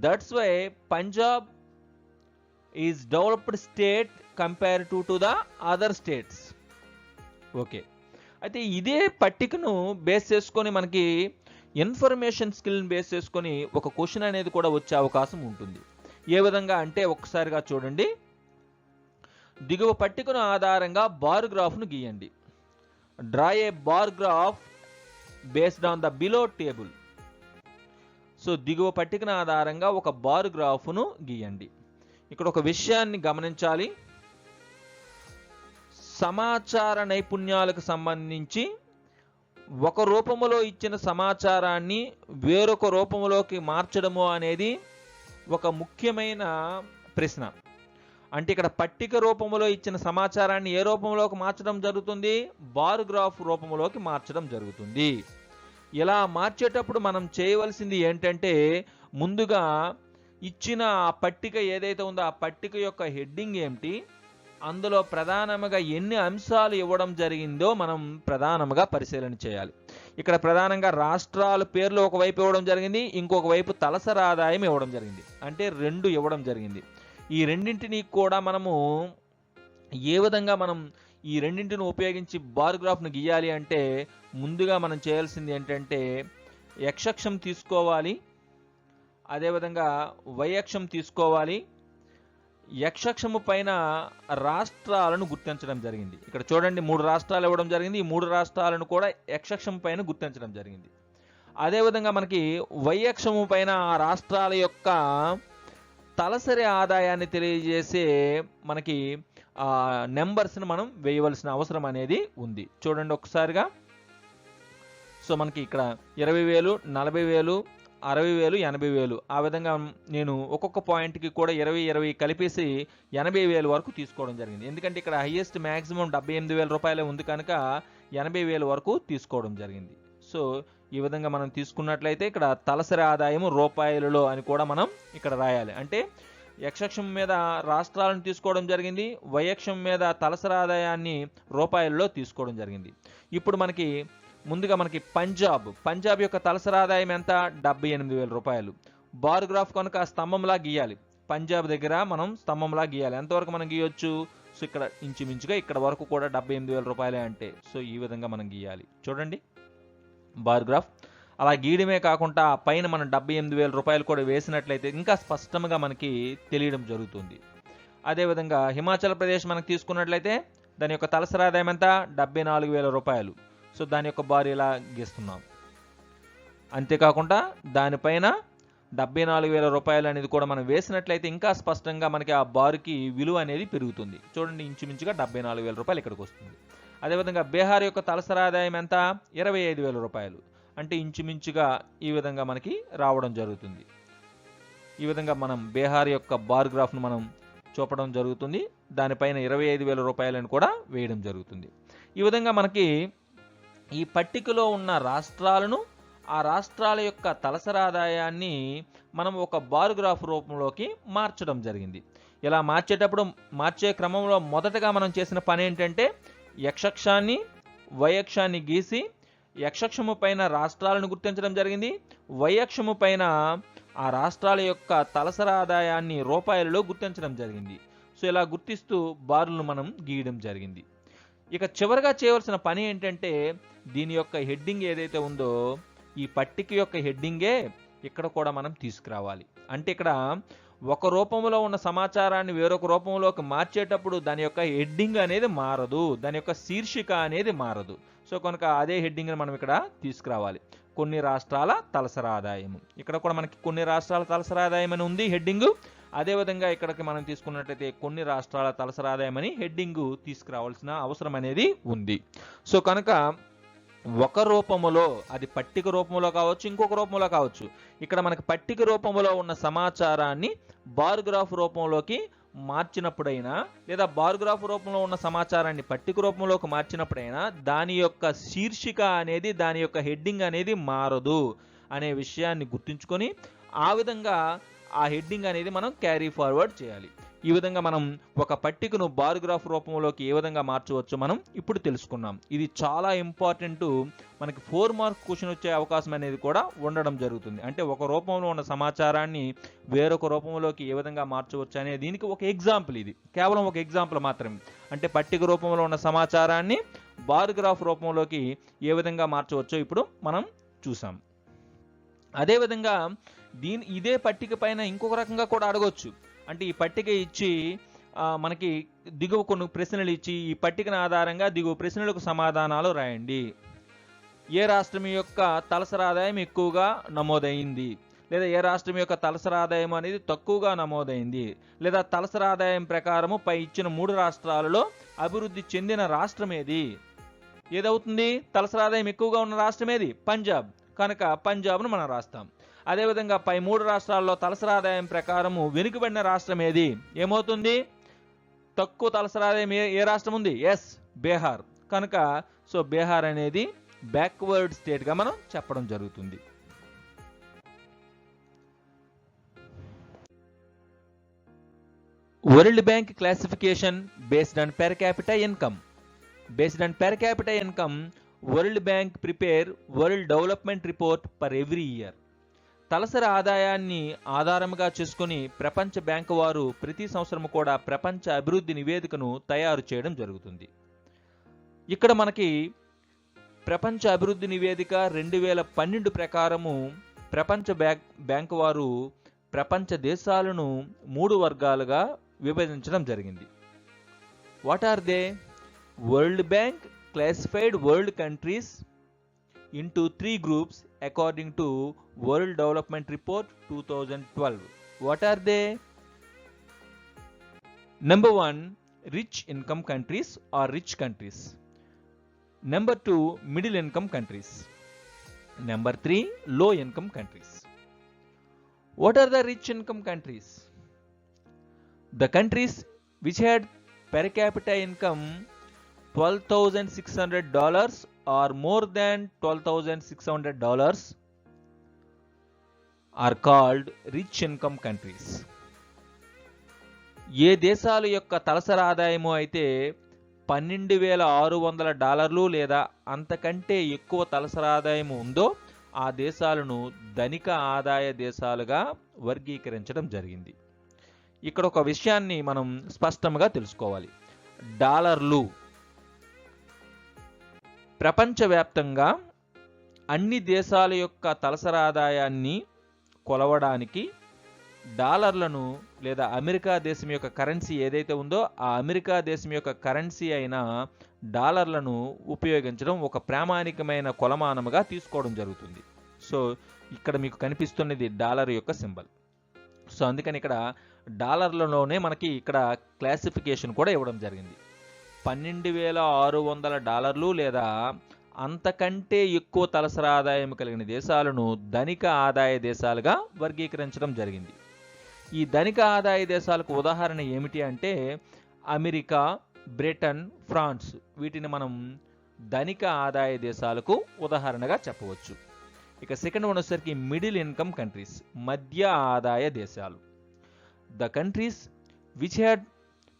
that's why Punjab is developed state compare to the other states. Okay, అయితే ఇదే పట్టికను బేస్ చేసుకొని మనకి ఇన్ఫర్మేషన్ స్కిల్ని బేస్ చేసుకొని ఒక క్వశ్చన్ అనేది కూడా వచ్చే అవకాశం ఉంటుంది. ఏ విధంగా అంటే ఒక్కసారిగా చూడండి, దిగువ పట్టికను ఆధారంగా బార్ గ్రాఫ్ను గీయండి. Draw A bar graph based on the below table. So దిగువ పట్టికను ఆధారంగా ఒక బార్ గ్రాఫ్ను గీయండి. ఇక్కడ ఒక విషయాన్ని గమనించాలి. సమాచార నైపుణ్యాలకు సంబంధించి ఒక రూపములో ఇచ్చిన సమాచారాన్ని వేరొక రూపంలోకి మార్చడము అనేది ఒక ముఖ్యమైన ప్రశ్న. అంటే ఇక్కడ పట్టిక రూపంలో ఇచ్చిన సమాచారాన్ని ఏ రూపంలోకి మార్చడం జరుగుతుంది? బార్ గ్రాఫ్ రూపంలోకి మార్చడం జరుగుతుంది. ఇలా మార్చేటప్పుడు మనం చేయవలసింది ఏంటంటే, ముందుగా ఇచ్చిన ఆ పట్టిక ఏదైతే ఉందో ఆ పట్టిక యొక్క హెడ్డింగ్ ఏమిటి, అందులో ప్రధానంగా ఎన్ని అంశాలు ఇవ్వడం జరిగిందో మనం ప్రధానంగా పరిశీలన చేయాలి. ఇక్కడ ప్రధానంగా రాష్ట్రాల పేర్లు ఒకవైపు ఇవ్వడం జరిగింది, ఇంకొక వైపు తలసరి ఆదాయం ఇవ్వడం జరిగింది. అంటే 2 ఇవ్వడం జరిగింది. ఈ రెండింటిని కూడా మనము ఏ విధంగా మనం ఈ రెండింటిని ఉపయోగించి బార్ గ్రాఫ్ను గీయాలి అంటే, ముందుగా మనం చేయాల్సింది ఏంటంటే x అక్షం తీసుకోవాలి, అదేవిధంగా y అక్షం తీసుకోవాలి. x అక్షము పైన రాష్ట్రాలను గుర్తించడం జరిగింది. ఇక్కడ చూడండి 3 రాష్ట్రాలు ఇవ్వడం జరిగింది. ఈ 3 రాష్ట్రాలను కూడా x అక్షం పైన గుర్తించడం జరిగింది. అదేవిధంగా మనకి y అక్షము పైన ఆ రాష్ట్రాల యొక్క తలసరి ఆదాయాన్ని తెలియజేసే మనకి నెంబర్స్ని మనం వేయవలసిన అవసరం అనేది ఉంది. చూడండి ఒకసారిగా. సో మనకి ఇక్కడ 20,000, 40,000, 60,000, 80,000 ఆ విధంగా నేను ఒక్కొక్క పాయింట్కి కూడా 20 కలిపేసి 80,000 వరకు తీసుకోవడం జరిగింది. ఎందుకంటే ఇక్కడ హైయెస్ట్ మ్యాక్సిమం 78,000 రూపాయలే ఉంది కనుక 80,000 వరకు తీసుకోవడం జరిగింది. సో ఈ విధంగా మనం తీసుకున్నట్లయితే ఇక్కడ తలసరి ఆదాయం రూపాయలలో అని కూడా మనం ఇక్కడ రాయాలి. అంటే x అక్షం మీద రాష్ట్రాలను తీసుకోవడం జరిగింది, y అక్షం మీద తలసరి ఆదాయాన్ని రూపాయలలో తీసుకోవడం జరిగింది. ఇప్పుడు ముందుగా మనకి పంజాబ్ యొక్క తలసరి ఆదాయం ఎంత? 78,000 రూపాయలు. బార్ గ్రాఫ్ కనుక స్తంభంలా గీయాలి. పంజాబ్ దగ్గర మనం స్తంభంలా గీయాలి. ఎంతవరకు మనం గీయొచ్చు? సో ఇక్కడ ఇంచుమించుగా ఇక్కడ వరకు కూడా 78,000 రూపాయలే అంటే. సో ఈ విధంగా మనం గీయాలి. చూడండి బార్ గ్రాఫ్. అలా గీయడమే కాకుండా పైన మనం 78,000 రూపాయలు కూడా వేసినట్లయితే ఇంకా స్పష్టంగా మనకి తెలియడం జరుగుతుంది. అదేవిధంగా హిమాచల్ ప్రదేశ్ మనకు తీసుకున్నట్లయితే దాని యొక్క తలసరి ఆదాయం ఎంత? 74,000 రూపాయలు. సో దాని యొక్క బార్ ఇలా గీస్తున్నాం. అంతేకాకుండా దానిపైన 74,000 రూపాయలు అనేది కూడా మనం వేసినట్లయితే ఇంకా స్పష్టంగా మనకి ఆ బార్కి విలువ అనేది పెరుగుతుంది. చూడండి ఇంచుమించుగా 74,000 రూపాయలు ఇక్కడికి వస్తుంది. అదేవిధంగా బీహార్ యొక్క తలసరి ఆదాయం ఎంత? 25,000 రూపాయలు. అంటే ఇంచుమించుగా ఈ విధంగా మనకి రావడం జరుగుతుంది. ఈ విధంగా మనం బీహార్ యొక్క బార్ గ్రాఫ్ను మనం చూపడం జరుగుతుంది. దానిపైన 25,000 రూపాయలను కూడా వేయడం జరుగుతుంది. ఈ విధంగా మనకి ఈ పట్టికలో ఉన్న రాష్ట్రాలను, ఆ రాష్ట్రాల యొక్క తలసరి ఆదాయాన్ని మనం ఒక బార్ గ్రాఫ్ రూపంలోకి మార్చడం జరిగింది. ఇలా మార్చే క్రమంలో మొదటగా మనం చేసిన పని ఏంటంటే x అక్షాన్ని y అక్షాన్ని గీసి x అక్షము పైన రాష్ట్రాలను గుర్తించడం జరిగింది, y అక్షము పైన ఆ రాష్ట్రాల యొక్క తలసరి ఆదాయాన్ని రూపాయలలో గుర్తించడం జరిగింది. సో ఇలా గుర్తిస్తూ బార్లను మనం గీయడం జరిగింది. ఇక చివరిగా చేయవలసిన పని ఏంటంటే దీని యొక్క హెడ్డింగ్ ఏదైతే ఉందో ఈ పట్టిక యొక్క హెడ్డింగే ఇక్కడ కూడా మనం తీసుకురావాలి. అంటే ఇక్కడ ఒక రూపంలో ఉన్న సమాచారాన్ని వేరొక రూపంలోకి మార్చేటప్పుడు దాని యొక్క హెడ్డింగ్ అనేది మారదు, దాని యొక్క శీర్షిక అనేది మారదు. సో కనుక అదే హెడ్డింగ్ని మనం ఇక్కడ తీసుకురావాలి. కొన్ని రాష్ట్రాల తలసరి ఆదాయం. ఇక్కడ కూడా మనకి కొన్ని రాష్ట్రాల తలసరి ఆదాయం అని ఉంది హెడ్డింగు. అదేవిధంగా ఇక్కడికి మనం తీసుకున్నట్లయితే కొన్ని రాష్ట్రాల తలసరి ఆదాయం అని హెడ్డింగు తీసుకురావాల్సిన అవసరం అనేది ఉంది. సో కనుక ఒక రూపములో, అది పట్టిక రూపంలో కావచ్చు, ఇంకొక రూపంలో కావచ్చు, ఇక్కడ మనకి పట్టిక రూపంలో ఉన్న సమాచారాన్ని బార్ గ్రాఫ్ రూపంలోకి మార్చినప్పుడైనా లేదా బార్ గ్రాఫ్ రూపంలో ఉన్న సమాచారాన్ని పట్టిక రూపంలోకి మార్చినప్పుడైనా దాని యొక్క శీర్షిక అనేది, దాని యొక్క హెడ్డింగ్ అనేది మారదు అనే విషయాన్ని గుర్తుంచుకొని ఆ విధంగా ఆ హెడ్డింగ్ అనేది మనం క్యారీ ఫార్వర్డ్ చేయాలి. ఈ విధంగా మనం ఒక పట్టికను బార్ గ్రాఫ్ రూపంలోకి ఏ విధంగా మార్చవచ్చో మనం ఇప్పుడు తెలుసుకున్నాం. ఇది చాలా ఇంపార్టెంట్. మనకి 4 మార్క్ క్వశ్చన్ వచ్చే అవకాశం అనేది కూడా ఉండడం జరుగుతుంది. అంటే ఒక రూపంలో ఉన్న సమాచారాన్ని వేరొక రూపంలోకి ఏ విధంగా మార్చవచ్చు అనే దీనికి ఒక ఎగ్జాంపుల్. ఇది కేవలం ఒక ఎగ్జాంపుల్ మాత్రమే. అంటే పట్టిక రూపంలో ఉన్న సమాచారాన్ని బార్ గ్రాఫ్ రూపంలోకి ఏ విధంగా మార్చవచ్చో ఇప్పుడు మనం చూసాం. అదేవిధంగా ఇదే పట్టిక పైన ఇంకొక రకంగా కూడా అడగవచ్చు. అంటే ఈ పట్టిక ఇచ్చి మనకి దిగువ కొన్ని ప్రశ్నలు ఇచ్చి ఈ పట్టికన ఆధారంగా దిగువ ప్రశ్నలకు సమాధానాలు రాయండి. ఏ రాష్ట్రం యొక్క తలసరి ఆదాయం ఎక్కువగా నమోదైంది, లేదా ఏ రాష్ట్రం యొక్క తలసరి ఆదాయం అనేది తక్కువగా నమోదైంది, లేదా తలసరి ఆదాయం ప్రకారము పై ఇచ్చిన 3 రాష్ట్రాలలో అభివృద్ధి చెందిన రాష్ట్రం ఏది? ఏదవుతుంది? తలసరి ఆదాయం ఎక్కువగా ఉన్న రాష్ట్రం ఏది? పంజాబ్. కనుక పంజాబ్ను మనం రాస్తాం. అదేవిధంగా పై 3 రాష్ట్రాల్లో తలసరి ఆదాయం ప్రకారము వెనుకబడిన రాష్ట్రం ఏది? ఏమవుతుంది? తక్కువ తలసరి ఆదాయం ఏ రాష్ట్రం ఉంది? ఎస్, బీహార్. కనుక బీహార్ అనేది బ్యాక్వర్డ్ స్టేట్గా మనం చెప్పడం జరుగుతుంది. World bank classification based on per capita income. Based on per capita income, World Bank prepare World Development Report for every year. తలసరి ఆదాయాన్ని ఆధారంగా చేసుకుని ప్రపంచ బ్యాంకు వారు ప్రతి సంవత్సరం కూడా ప్రపంచ అభివృద్ధి నివేదికను తయారు చేయడం జరుగుతుంది. ఇక్కడ మనకి ప్రపంచ అభివృద్ధి నివేదిక 2012 ప్రకారము ప్రపంచ బ్యాంకు వారు ప్రపంచ దేశాలను 3 వర్గాలుగా విభజించడం జరిగింది. What are they? World Bank classified world countries into 3 groups according to World Development Report 2012. What are they? Number 1, rich income countries or rich countries. Number 2, middle income countries. Number 3, low income countries. What are the rich income countries? The countries which had per capita income $12,600 or more than $12,600 are called rich income countries. ఏ దేశాల యొక్క తలసరి ఆదాయము అయితే $12,600 లేదా అంతకంటే ఎక్కువ తలసరి ఆదాయం ఉందో ఆ దేశాలను ధనిక ఆదాయ దేశాలుగా వర్గీకరించడం జరిగింది. ఇక్కడ ఒక విషయాన్ని మనం స్పష్టంగా తెలుసుకోవాలి. డాలర్లు ప్రపంచవ్యాప్తంగా అన్ని దేశాల యొక్క తలసరి ఆదాయాన్ని కొలవడానికి డాలర్లను లేదా అమెరికా దేశం యొక్క కరెన్సీ ఏదైతే ఉందో ఆ అమెరికా దేశం యొక్క కరెన్సీ అయిన డాలర్లను ఉపయోగించడం ఒక ప్రామాణికమైన కొలమానముగా తీసుకోవడం జరుగుతుంది. ఇక్కడ మీకు కనిపిస్తున్నది డాలర్ యొక్క సింబల్. అందుకని ఇక్కడ డాలర్లలోనే మనకి ఇక్కడ క్లాసిఫికేషన్ కూడా ఇవ్వడం జరిగింది. $12,600 లేదా అంతకంటే ఎక్కువ తలసరి ఆదాయం కలిగిన దేశాలను ధనిక ఆదాయ దేశాలుగా వర్గీకరించడం జరిగింది. ఈ ధనిక ఆదాయ దేశాలకు ఉదాహరణ ఏమిటి అంటే అమెరికా, బ్రిటన్, ఫ్రాన్స్. వీటిని మనం ధనిక ఆదాయ దేశాలకు ఉదాహరణగా చెప్పవచ్చు. ఇక సెకండ్ వన్ వచ్చేసరికి మిడిల్ ఇన్కమ్ కంట్రీస్, మధ్య ఆదాయ దేశాలు. The countries which had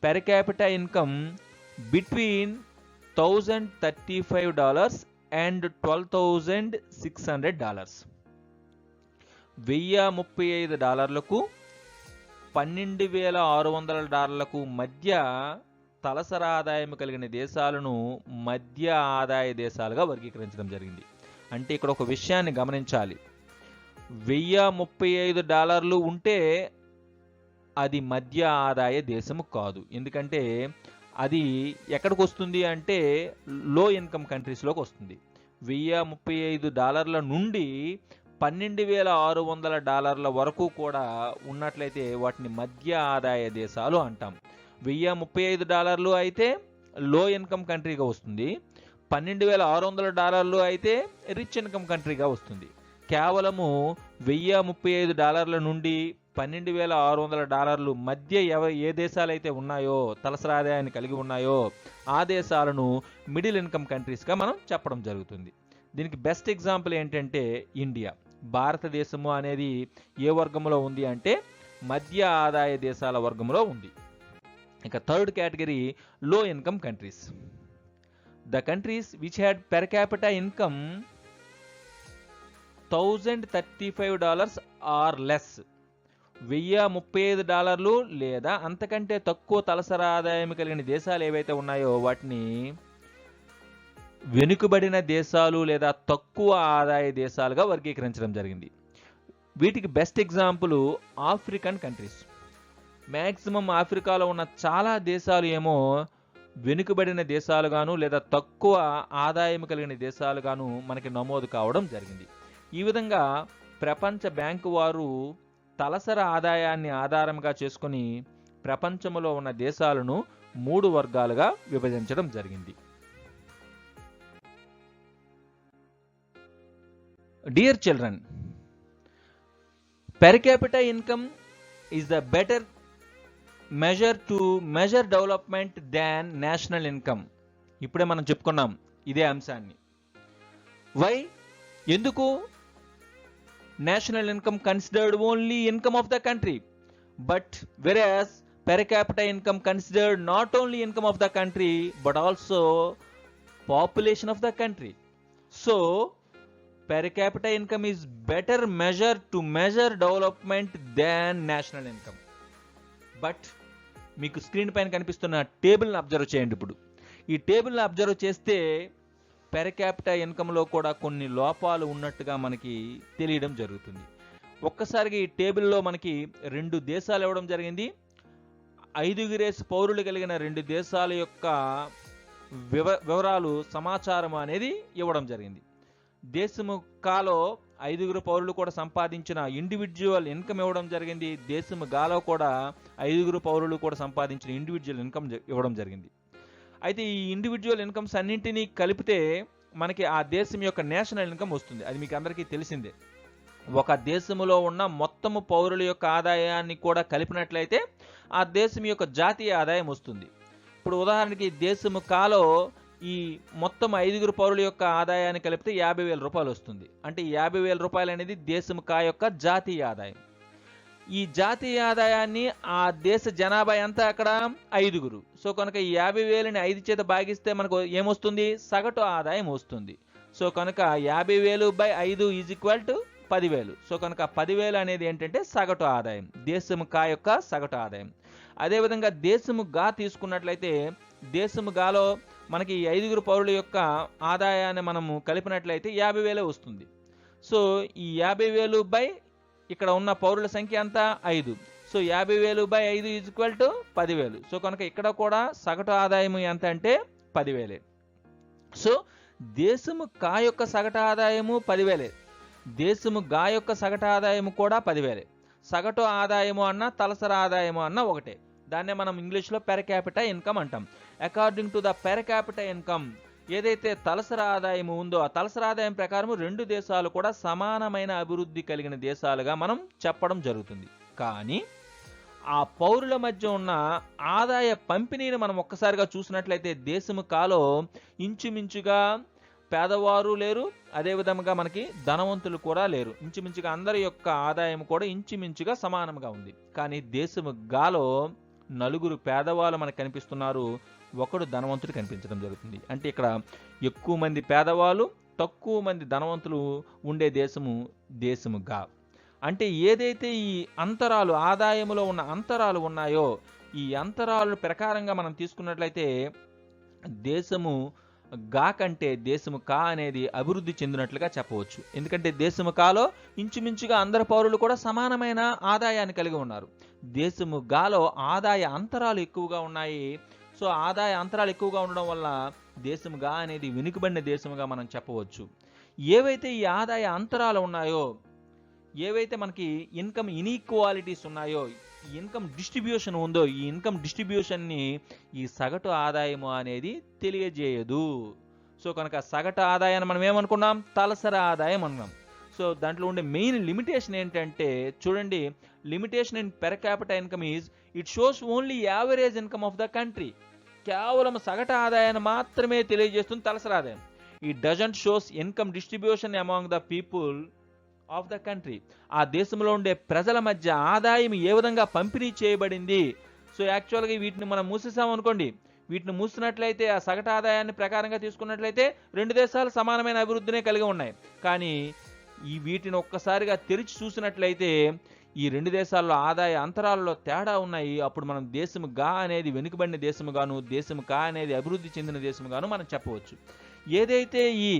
per capita income between $1,035 and $12,600. $1,035కు $12,600 మధ్య తలసరి ఆదాయం కలిగిన దేశాలను మధ్య ఆదాయ దేశాలుగా వర్గీకరించడం జరిగింది. అంటే ఇక్కడ ఒక విషయాన్ని గమనించాలి. $1,035 ఉంటే అది మధ్య ఆదాయ దేశము కాదు. ఎందుకంటే అది ఎక్కడికి వస్తుంది అంటే లో ఇన్కమ్ కంట్రీస్లోకి వస్తుంది. $1,035 నుండి $12,600 వరకు కూడా ఉన్నట్లయితే వాటిని మధ్య ఆదాయ దేశాలు అంటాం. $1,035 అయితే లో ఇన్కమ్ కంట్రీగా వస్తుంది. $12,600 అయితే రిచ్ ఇన్కమ్ కంట్రీగా వస్తుంది. కేవలము $1,035 నుండి $12,600 మధ్య ఏ దేశాలైతే ఉన్నాయో తలసరి ఆదాయాన్ని కలిగి ఉన్నాయో ఆ దేశాలను మిడిల్ ఇన్కమ్ కంట్రీస్గా మనం చెప్పడం జరుగుతుంది. దీనికి బెస్ట్ ఎగ్జాంపుల్ ఏంటంటే ఇండియా. భారతదేశము అనేది ఏ వర్గంలో ఉంది అంటే మధ్య ఆదాయ దేశాల వర్గంలో ఉంది. ఇక third category low income countries. The countries which had per capita income $1,035 or less. $1,035 లేదా అంతకంటే తక్కువ తలసరి ఆదాయం కలిగిన దేశాలు ఏవైతే ఉన్నాయో వాటిని వెనుకబడిన దేశాలు లేదా తక్కువ ఆదాయ దేశాలుగా వర్గీకరించడం జరిగింది. వీటికి best example African countries. Maximum ఆఫ్రికాలో ఉన్న చాలా దేశాలు ఏమో వెనుకబడిన దేశాలుగాను లేదా తక్కువ ఆదాయం కలిగిన దేశాలుగాను మనకి నమోదు కావడం జరిగింది. ఈ విధంగా ప్రపంచ బ్యాంకు వారు తలసరి ఆదాయాన్ని ఆధారంగా చేసుకొని ప్రపంచంలో ఉన్న దేశాలను 3 వర్గాలుగా విభజించడం జరిగింది. Dear children, per capita income is the better measure to measure development than national income. ఇప్పుడే మనం చెప్పుకున్నాం ఇదే అంశాన్ని. వై? ఎందుకు national income considered only income of the country, but వెరాస్ per capita income considered not only income of the country but also population of the country. So per capita income is better measure to measure development than national income. But మీకు screen పైన కనిపిస్తున్న టేబుల్ని observe చేయండి. ఇప్పుడు ఈ టేబుల్ని observe చేస్తే per capita ఇన్కంలో కూడా కొన్ని లోపాలు ఉన్నట్టుగా మనకి తెలియడం జరుగుతుంది. ఒక్కసారిగా ఈ టేబుల్లో మనకి 2 దేశాలు ఇవ్వడం జరిగింది. 5 పౌరులు కలిగిన 2 దేశాల యొక్క వివరాలు సమాచారం అనేది ఇవ్వడం జరిగింది. దేశము కాలో 5 పౌరులు కూడా సంపాదించిన ఇండివిజువల్ ఇన్కమ్ ఇవ్వడం జరిగింది. దేశము గాలో కూడా 5 పౌరులు కూడా సంపాదించిన ఇండివిజువల్ ఇన్కమ్ ఇవ్వడం జరిగింది. అయితే ఈ ఇండివిజువల్ ఇన్కమ్స్ అన్నింటినీ కలిపితే మనకి ఆ దేశం యొక్క నేషనల్ ఇన్కమ్ వస్తుంది. అది మీకు అందరికీ తెలిసిందే. ఒక దేశంలో ఉన్న మొత్తము పౌరుల యొక్క ఆదాయాన్ని కూడా కలిపినట్లయితే ఆ దేశం యొక్క జాతీయ ఆదాయం వస్తుంది. ఇప్పుడు ఉదాహరణకి దేశము కాలో ఈ మొత్తం 5 పౌరుల యొక్క ఆదాయాన్ని కలిపితే 50,000 రూపాయలు వస్తుంది. అంటే 50,000 రూపాయలు అనేది దేశము కా యొక్క జాతీయ ఆదాయం. ఈ జాతీయ ఆదాయాన్ని ఆ దేశ జనాభా ఎంత అక్కడ 5. సో కనుక ఈ 50,000ని 5 చేత భాగిస్తే మనకు ఏమొస్తుంది? సగటు ఆదాయం వస్తుంది. సో కనుక 50,000/5 ఈజ్ ఈక్వల్ టు 10,000. సో కనుక 10,000 అనేది ఏంటంటే సగటు ఆదాయం, దేశము కా యొక్క సగటు ఆదాయం. అదేవిధంగా దేశము గా తీసుకున్నట్లయితే దేశము గాలో మనకి 5 పౌరుల యొక్క ఆదాయాన్ని మనము కలిపినట్లయితే 50,000 వస్తుంది. సో ఈ 50,000 ఇక్కడ ఉన్న పౌరుల సంఖ్య ఎంత? 5. So 50,000/5 is equal to 10,000. So కనుక ఇక్కడ కూడా సగటు ఆదాయం ఎంత అంటే 10,000. సో దేశము కా యొక్క సగటు ఆదాయము 10,000, దేశము గా యొక్క సగటు ఆదాయము కూడా 10,000. సగటు ఆదాయము అన్న తలసరి ఆదాయము అన్న ఒకటే. దాన్నే మనం ఇంగ్లీష్లో పెర్ క్యాపిటా ఇన్కమ్ అంటాం. According to the per capita income ఏదైతే తలసరి ఆదాయం ఉందో ఆ తలసరి ఆదాయం ప్రకారం 2 దేశాలు కూడా సమానమైన అభివృద్ధి కలిగిన దేశాలుగా మనం చెప్పడం జరుగుతుంది. కానీ ఆ పౌరుల మధ్య ఉన్న ఆదాయ పంపిణీని మనం ఒక్కసారిగా చూసినట్లయితే దేశము కాలో ఇంచుమించుగా పేదవారు లేరు, అదేవిధంగా మనకి ధనవంతులు కూడా లేరు. ఇంచుమించుగా అందరి యొక్క ఆదాయం కూడా ఇంచుమించుగా సమానంగా ఉంది. కానీ దేశము గాలో 4 పేదవాళ్ళు మనకు కనిపిస్తున్నారు, 1 ధనవంతుడు కనిపించడం జరుగుతుంది. అంటే ఇక్కడ ఎక్కువ మంది పేదవాళ్ళు, తక్కువ మంది ధనవంతులు ఉండే దేశము గా. అంటే ఏదైతే ఈ అంతరాలు ఆదాయంలో ఉన్న అంతరాలు ఉన్నాయో ఈ అంతరాల ప్రకారంగా మనం తీసుకున్నట్లయితే దేశము గా కంటే దేశము కా అనేది అభివృద్ధి చెందినట్లుగా చెప్పవచ్చు. ఎందుకంటే దేశము కాలో ఇంచుమించుగా అందరి పౌరులు కూడా సమానమైన ఆదాయాన్ని కలిగి ఉన్నారు. దేశము గాలో ఆదాయ అంతరాలు ఎక్కువగా ఉన్నాయి. సో ఆదాయ అంతరాలు ఎక్కువగా ఉండడం వల్ల దేశము గా అనేది వెనుకబడిన దేశముగా మనం చెప్పవచ్చు. ఏవైతే ఈ ఆదాయ అంతరాలు ఉన్నాయో, ఏవైతే మనకి ఇన్కమ్ ఇన్ఈక్వాలిటీస్ ఉన్నాయో, ఈ ఇన్కమ్ డిస్ట్రిబ్యూషన్ ఉందో ఈ ఇన్కమ్ డిస్ట్రిబ్యూషన్ని ఈ సగటు ఆదాయము అనేది తెలియజేయదు. సో కనుక సగటు ఆదాయాన్ని మనం ఏమనుకున్నాం? తలసరి ఆదాయం అన్నాం. సో దాంట్లో ఉండే మెయిన్ లిమిటేషన్ ఏంటంటే చూడండి, limitation in per capita income is it shows only average income of the country. కేవలం సగటు ఆదాయాన్ని మాత్రమే తెలియజేస్తుంది తలసరి ఆదాయం. ఈ doesn't shows income distribution among the people of the country. ఆ దేశంలో ఉండే ప్రజల మధ్య ఆదాయం ఏ విధంగా పంపిణీ చేయబడింది. సో యాక్చువల్గా వీటిని మనం మూసేసాం అనుకోండి, వీటిని మూసినట్లయితే ఆ సగటు ఆదాయాన్ని ప్రకారంగా తీసుకున్నట్లయితే 2 దేశాలు సమానమైన అభివృద్ధినే కలిగి ఉన్నాయి. కానీ ఈ వీటిని ఒక్కసారిగా తెరిచి చూసినట్లయితే ఈ 2 దేశాల్లో ఆదాయ అంతరాలలో తేడా ఉన్నాయి. అప్పుడు మనం దేశము గా అనేది వెనుకబడిన దేశముగాను, దేశము కా అనేది అభివృద్ధి చెందిన దేశముగాను మనం చెప్పవచ్చు. ఏదైతే ఈ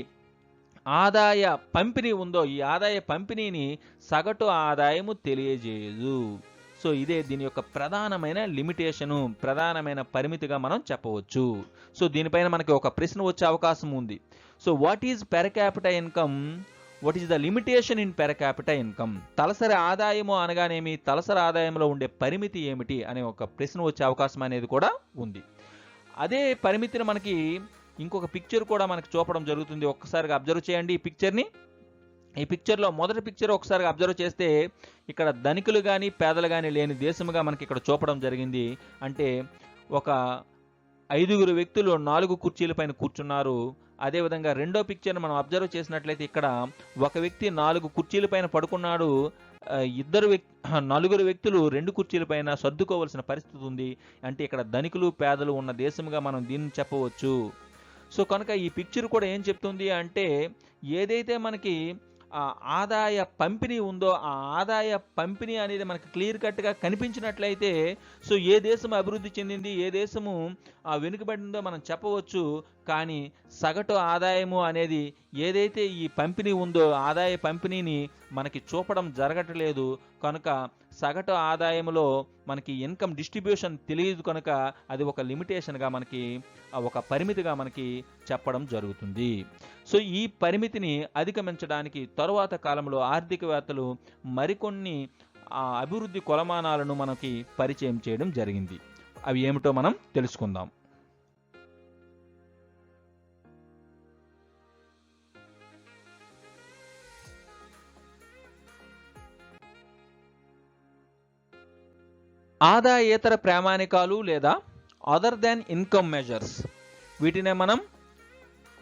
ఆదాయ పంపిణీ ఉందో ఈ ఆదాయ పంపిణీని సగటు ఆదాయము తెలియజేయదు. సో ఇదే దీని యొక్క ప్రధానమైన లిమిటేషను, ప్రధానమైన పరిమితిగా మనం చెప్పవచ్చు. సో దీనిపైన మనకి ఒక ప్రశ్న వచ్చే అవకాశం ఉంది. So what is per capita income, what is the limitation in per capita income, తలసరి ఆదాయము అనగానేమి, తలసరి ఆదాయంలో ఉండే పరిమితి ఏమిటి అనే ఒక ప్రశ్న వచ్చే అవకాశం అనేది కూడా ఉంది. అదే పరిమితిని మనకి ఇంకొక పిక్చర్ కూడా మనకి చూపడం జరుగుతుంది. ఒక్కసారిగా అబ్జర్వ్ చేయండి ఈ పిక్చర్ని. ఈ పిక్చర్లో మొదటి పిక్చర్ ఒకసారిగా అబ్జర్వ్ చేస్తే ఇక్కడ ధనికులు కానీ పేదలు కానీ లేని దేశముగా మనకి ఇక్కడ చూపడం జరిగింది. అంటే ఒక 5 వ్యక్తులు 4 కుర్చీల పైన కూర్చున్నారు. అదేవిధంగా రెండో పిక్చర్ని మనం అబ్జర్వ్ చేసినట్లయితే ఇక్కడ ఒక వ్యక్తి 4 కుర్చీల పైన పడుకున్నాడు. 4 వ్యక్తులు 2 కుర్చీల పైన సర్దుకోవాల్సిన పరిస్థితి ఉంది. అంటే ఇక్కడ ధనికులు పేదలు ఉన్న దేశముగా మనం దీన్ని చెప్పవచ్చు. సో కనుక ఈ పిక్చర్ కూడా ఏం చెప్తుంది అంటే, ఏదైతే మనకి ఆదాయ పంపిణీ ఉందో ఆ ఆదాయ పంపిణీ అనేది మనకి క్లియర్ కట్గా కనిపించినట్లయితే సో ఏ దేశం అభివృద్ధి చెందింది, ఏ దేశము వెనుకబడిందో మనం చెప్పవచ్చు. కానీ సగటు ఆదాయము అనేది ఏదైతే ఈ పంపిణీ ఉందో ఆదాయ పంపిణీని మనకి చూపడం జరగట్లేదు. కనుక సగటు ఆదాయంలో మనకి ఇన్కమ్ డిస్ట్రిబ్యూషన్ తెలియదు కనుక అది ఒక లిమిటేషన్గా మనకి, ఒక పరిమితిగా మనకి చెప్పడం జరుగుతుంది. సో ఈ పరిమితిని అధిగమించడానికి తరువాత కాలంలో ఆర్థికవేత్తలు మరికొన్ని అభివృద్ధి కొలమానాలను మనకి పరిచయం చేయడం జరిగింది. అవి ఏమిటో మనం తెలుసుకుందాం. ఆదాయేతర ప్రామాణికాలు లేదా అదర్ దాన్ ఇన్కమ్ మెజర్స్, వీటినే మనం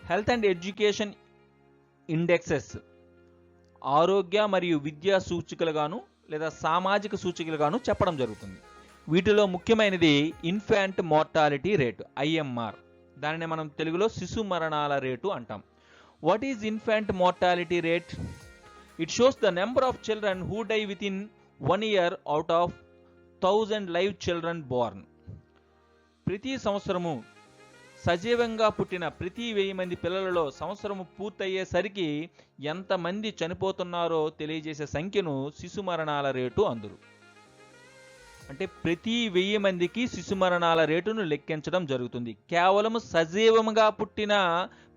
హెల్త్ అండ్ ఎడ్యుకేషన్ ఇండెక్సెస్, ఆరోగ్య మరియు విద్యా సూచికలుగాను లేదా సామాజిక సూచికలుగాను చెప్పడం జరుగుతుంది. వీటిలో ముఖ్యమైనది ఇన్ఫాంట్ మోర్టాలిటీ రేటు, ఐఎంఆర్. దానిని మనం తెలుగులో శిశు మరణాల రేటు అంటాం. What is infant mortality rate? It shows the number of children who die with in 1 year out of 1000 live children born. ప్రతి సంవత్సరము సజీవంగా పుట్టిన ప్రతి 1000 మంది పిల్లలలో సంవత్సరము పూర్తయ్యేసరికి ఎంతమంది చనిపోతున్నారో తెలియజేసే సంఖ్యను శిశు మరణాల రేటు అందురు. అంటే ప్రతి 1000 మందికి శిశు మరణాల రేటును లెక్కించడం జరుగుతుంది. కేవలం సజీవంగా పుట్టిన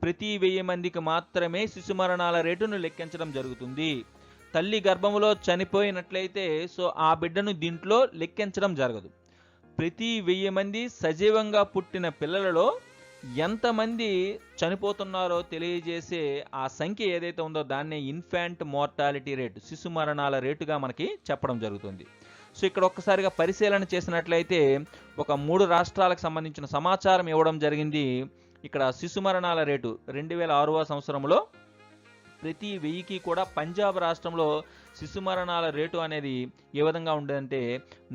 ప్రతి 1000 మందికి మాత్రమే శిశు మరణాల రేటును లెక్కించడం జరుగుతుంది. తల్లి గర్భంలో చనిపోయినట్లయితే సో ఆ బిడ్డను దీంట్లో లెక్కించడం జరగదు. ప్రతి 1000 మంది సజీవంగా పుట్టిన పిల్లలలో ఎంతమంది చనిపోతున్నారో తెలియజేసే ఆ సంఖ్య ఏదైతే ఉందో దాన్నే ఇన్ఫాంట్ మోర్టాలిటీ రేటు, శిశు మరణాల రేటుగా మనకి చెప్పడం జరుగుతుంది. సో ఇక్కడ ఒక్కసారిగా పరిశీలన చేసినట్లయితే ఒక 3 రాష్ట్రాలకు సంబంధించిన సమాచారం ఇవ్వడం జరిగింది. ఇక్కడ శిశు మరణాల రేటు 2006వ సంవత్సరంలో ప్రతి 1000కి కూడా పంజాబ్ రాష్ట్రంలో శిశు మరణాల రేటు అనేది ఏ విధంగా ఉండదంటే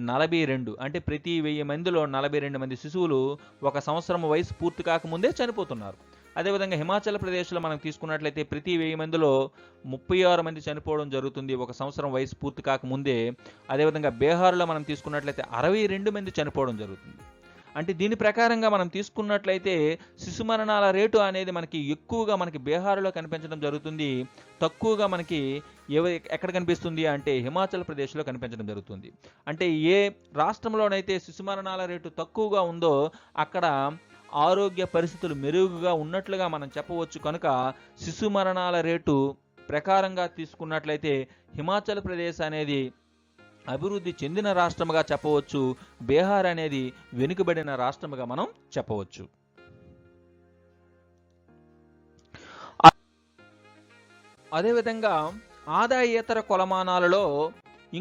42. అంటే ప్రతి 1000 మందిలో 42 మంది శిశువులు ఒక సంవత్సరం వయసు పూర్తి కాకముందే చనిపోతున్నారు. అదేవిధంగా హిమాచల్ ప్రదేశ్లో మనం తీసుకున్నట్లయితే ప్రతి 1000 మందిలో 36 మంది చనిపోవడం జరుగుతుంది ఒక సంవత్సరం వయసు పూర్తి కాకముందే. అదేవిధంగా బీహార్లో మనం తీసుకున్నట్లయితే 62 మంది చనిపోవడం జరుగుతుంది. అంటే దీని ప్రకారంగా మనం తీసుకున్నట్లయితే శిశు మరణాల రేటు అనేది మనకి ఎక్కువగా మనకి బీహార్లో కనిపించడం జరుగుతుంది. తక్కువగా మనకి ఎక్కడ కనిపిస్తుంది అంటే హిమాచల్ ప్రదేశ్లో కనిపించడం జరుగుతుంది. అంటే ఏ రాష్ట్రంలోనైతే శిశు మరణాల రేటు తక్కువగా ఉందో అక్కడ ఆరోగ్య పరిస్థితులు మెరుగుగా ఉన్నట్లుగా మనం చెప్పవచ్చు. కనుక శిశు మరణాల రేటు ప్రకారంగా తీసుకున్నట్లయితే హిమాచల్ ప్రదేశ్ అనేది అభివృద్ధి చెందిన రాష్ట్రముగా చెప్పవచ్చు, బీహార్ అనేది వెనుకబడిన రాష్ట్రముగా మనం చెప్పవచ్చు. అదేవిధంగా ఆదాయేతర కొలమానాలలో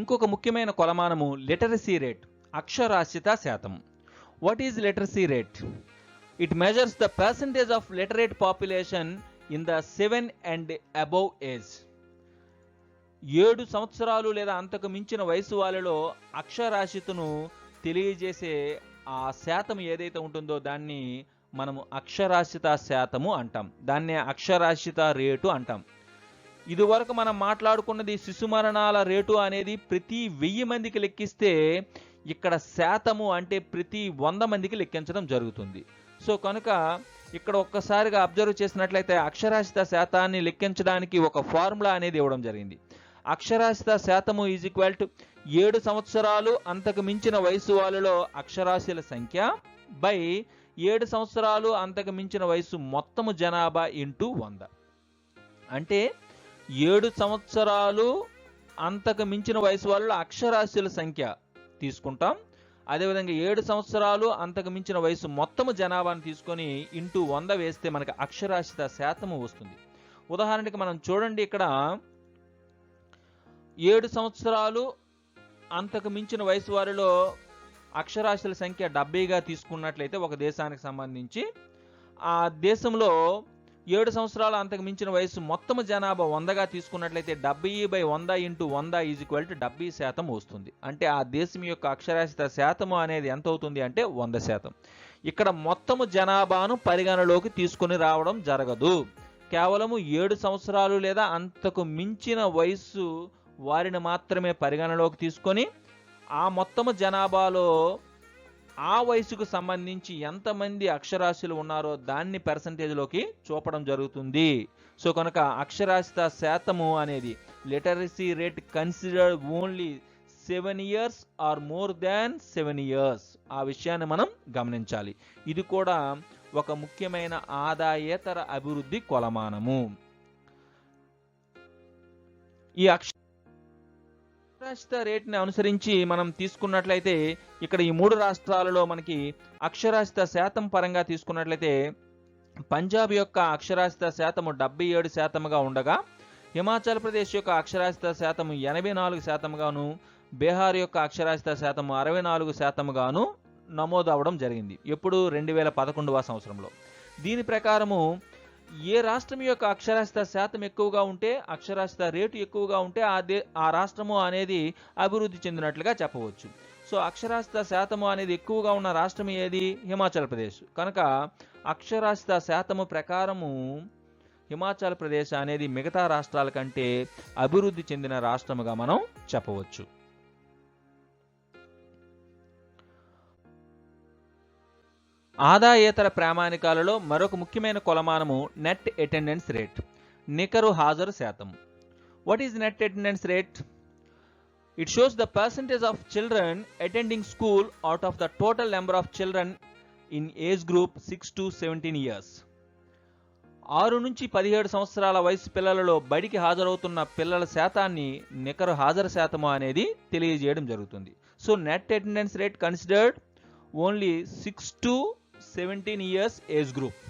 ఇంకొక ముఖ్యమైన కొలమానము లిటరసీ రేట్, అక్షరాస్యత శాతం. What is literacy rate? It measures the percentage of literate population in the 7 and above age. 7 సంవత్సరాలు లేదా అంతకు మించిన వయసు వాళ్ళలో అక్షరాస్యతను తెలియజేసే ఆ శాతం ఏదైతే ఉంటుందో దాన్ని మనము అక్షరాస్యత శాతము అంటాం. దాన్నే అక్షరాస్యత రేటు అంటాం. ఇదివరకు మనం మాట్లాడుకున్నది శిశు మరణాల రేటు అనేది ప్రతి 1000 మందికి లెక్కిస్తే ఇక్కడ శాతము అంటే ప్రతి 100 మందికి లెక్కించడం జరుగుతుంది. సో కనుక ఇక్కడ ఒక్కసారిగా అబ్జర్వ్ చేసినట్లయితే అక్షరాస్యత శాతాన్ని లెక్కించడానికి ఒక ఫార్ములా అనేది ఇవ్వడం జరిగింది. అక్షరాస్యత శాతము ఈజ్ ఈక్వల్ టు 7 సంవత్సరాలు అంతకు మించిన వయసు వాళ్ళలో అక్షరాస్యుల సంఖ్య బై 7 సంవత్సరాలు అంతకు మించిన వయసు మొత్తము జనాభా ఇంటూ 100. అంటే 7 సంవత్సరాలు అంతకు మించిన వయసు వాళ్ళలో అక్షరాస్యుల సంఖ్య తీసుకుంటాం. అదేవిధంగా 7 సంవత్సరాలు అంతకు మించిన వయసు మొత్తము జనాభాను తీసుకొని ఇంటూ 100 వేస్తే మనకి అక్షరాస్యత శాతము వస్తుంది. ఉదాహరణకి మనం చూడండి, ఇక్కడ 7 సంవత్సరాలు అంతకు మించిన వయసు వారిలో అక్షరాస్యుల సంఖ్య 70గా తీసుకున్నట్లయితే ఒక దేశానికి సంబంధించి, ఆ దేశంలో 7 సంవత్సరాలు అంతకు మించిన వయసు మొత్తము జనాభా 100గా తీసుకున్నట్లయితే 70/100 ఇంటూ 100 ఈజ్ ఈక్వల్ టు 70% వస్తుంది. అంటే ఆ దేశం యొక్క అక్షరాస్యత శాతము అనేది ఎంత అవుతుంది అంటే 100%. ఇక్కడ మొత్తము జనాభాను పరిగణలోకి తీసుకుని రావడం జరగదు. కేవలము 7 సంవత్సరాలు లేదా అంతకు మించిన వయసు వారిని మాత్రమే పరిగణలోకి తీసుకొని ఆ మొత్తము జనాభాలో ఆ వయసుకు సంబంధించి ఎంతమంది అక్షరాస్యులు ఉన్నారో దాన్ని పర్సంటేజ్లోకి చూపడం జరుగుతుంది. సో కనుక అక్షరాస్యత శాతము అనేది literacy rate considered only 7 years or more than 7 years. ఆ విషయాన్ని మనం గమనించాలి. ఇది కూడా ఒక ముఖ్యమైన ఆదాయేతర అభివృద్ధి కొలమానము. ఈ అక్షరాస్యత రేట్ని అనుసరించి మనం తీసుకున్నట్లయితే ఇక్కడ ఈ 3 రాష్ట్రాలలో మనకి అక్షరాస్యత శాతం పరంగా తీసుకున్నట్లయితే పంజాబ్ యొక్క అక్షరాస్యత శాతము 77%గా ఉండగా, హిమాచల్ ప్రదేశ్ యొక్క అక్షరాస్యత శాతము 84%గాను, బీహార్ యొక్క అక్షరాస్యత శాతము 64%గాను నమోదు అవడం జరిగింది. ఎప్పుడు 2011వ సంవత్సరంలో. దీని ప్రకారము ఏ రాష్ట్రం యొక్క అక్షరాస్యత శాతం ఎక్కువగా ఉంటే, అక్షరాస్యత రేటు ఎక్కువగా ఉంటే ఆ రాష్ట్రము అనేది అభివృద్ధి చెందినట్లుగా చెప్పవచ్చు. సో అక్షరాస్యత శాతము అనేది ఎక్కువగా ఉన్న రాష్ట్రం ఏది? హిమాచల్ ప్రదేశ్. కనుక అక్షరాస్యత శాతము ప్రకారము హిమాచల్ ప్రదేశ్ అనేది మిగతా రాష్ట్రాల కంటే అభివృద్ధి చెందిన రాష్ట్రముగా మనం చెప్పవచ్చు. ఆదాయేతర ప్రామాణికాలలో మరొక ముఖ్యమైన కొలమానము నెట్ అటెండెన్స్ రేట్, నికరు హాజరు శాతం. What is net attendance rate? It shows the percentage of children attending school out of the total number of children in age group 6 to 17 years. 6 నుంచి 17 సంవత్సరాల వయసు పిల్లలలో బడికి హాజరవుతున్న పిల్లల శాతాన్ని నికరు హాజరు శాతము అనేది తెలియజేయడం జరుగుతుంది. So net attendance rate considered only 6 to 17 years age group.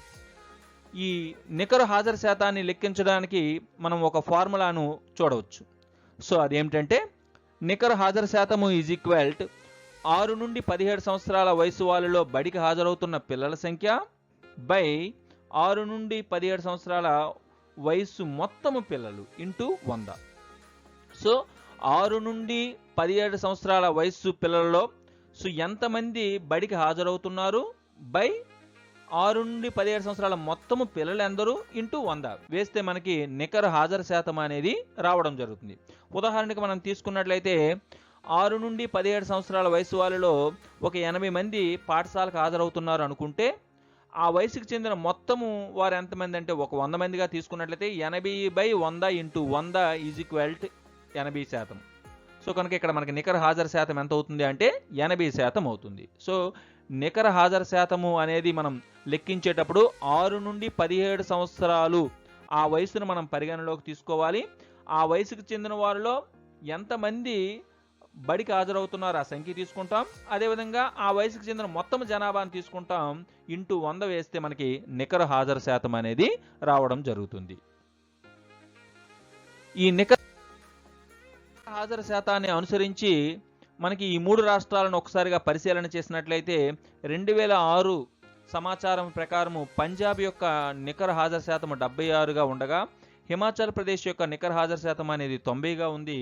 ఈ నికరు హాజరు శాతాన్ని లెక్కించడానికి మనం ఒక ఫార్ములాను చూడవచ్చు. సో అదేమిటంటే, నికరు హాజరు శాతము ఈజ్ ఈక్వల్ టు 6 నుండి 17 సంవత్సరాల వయసు వాళ్ళలో బడికి హాజరవుతున్న పిల్లల సంఖ్య బై 6 నుండి 17 సంవత్సరాల వయసు మొత్తము పిల్లలు ఇంటూ 100. సో 6 నుండి 17 సంవత్సరాల వయసు పిల్లలలో సో ఎంతమంది బడికి హాజరవుతున్నారు బై 6 నుండి 17 సంవత్సరాల మొత్తము పిల్లలు ఎందరూ ఇంటూ 100 వేస్తే మనకి నికర హాజరు శాతం అనేది రావడం జరుగుతుంది. ఉదాహరణకి మనం తీసుకున్నట్లయితే 6 నుండి 17 సంవత్సరాల వయసు వాళ్ళలో ఒక 80 మంది పాఠశాలకు హాజరవుతున్నారు అనుకుంటే, ఆ వయసుకు చెందిన మొత్తము వారు ఎంతమంది అంటే ఒక 100 మందిగా తీసుకున్నట్లయితే 80/100 into 100 is equal to 80%. So కనుక ఇక్కడ మనకి నికర హాజరు శాతం ఎంత అవుతుంది అంటే 80% అవుతుంది. సో నికర హాజరు శాతము అనేది మనం లెక్కించేటప్పుడు 6 నుండి 17 సంవత్సరాలు ఆ వయసును మనం పరిగణలోకి తీసుకోవాలి. ఆ వయసుకు చెందిన వారిలో ఎంతమంది బడికి హాజరవుతున్నారు ఆ సంఖ్య తీసుకుంటాం. అదేవిధంగా ఆ వయసుకు చెందిన మొత్తం జనాభాను తీసుకుంటాం. ఇంటూ 100 వేస్తే మనకి నికర హాజరు శాతం అనేది రావడం జరుగుతుంది. ఈ నికర హాజరు శాతాన్ని అనుసరించి మనకి ఈ 3 రాష్ట్రాలను ఒకసారిగా పరిశీలన చేసినట్లయితే 2006 సమాచారం ప్రకారము పంజాబ్ యొక్క నికర హాజరు శాతం 76గా ఉండగా, హిమాచల్ ప్రదేశ్ యొక్క నికర హాజరు శాతం అనేది 90గా ఉంది.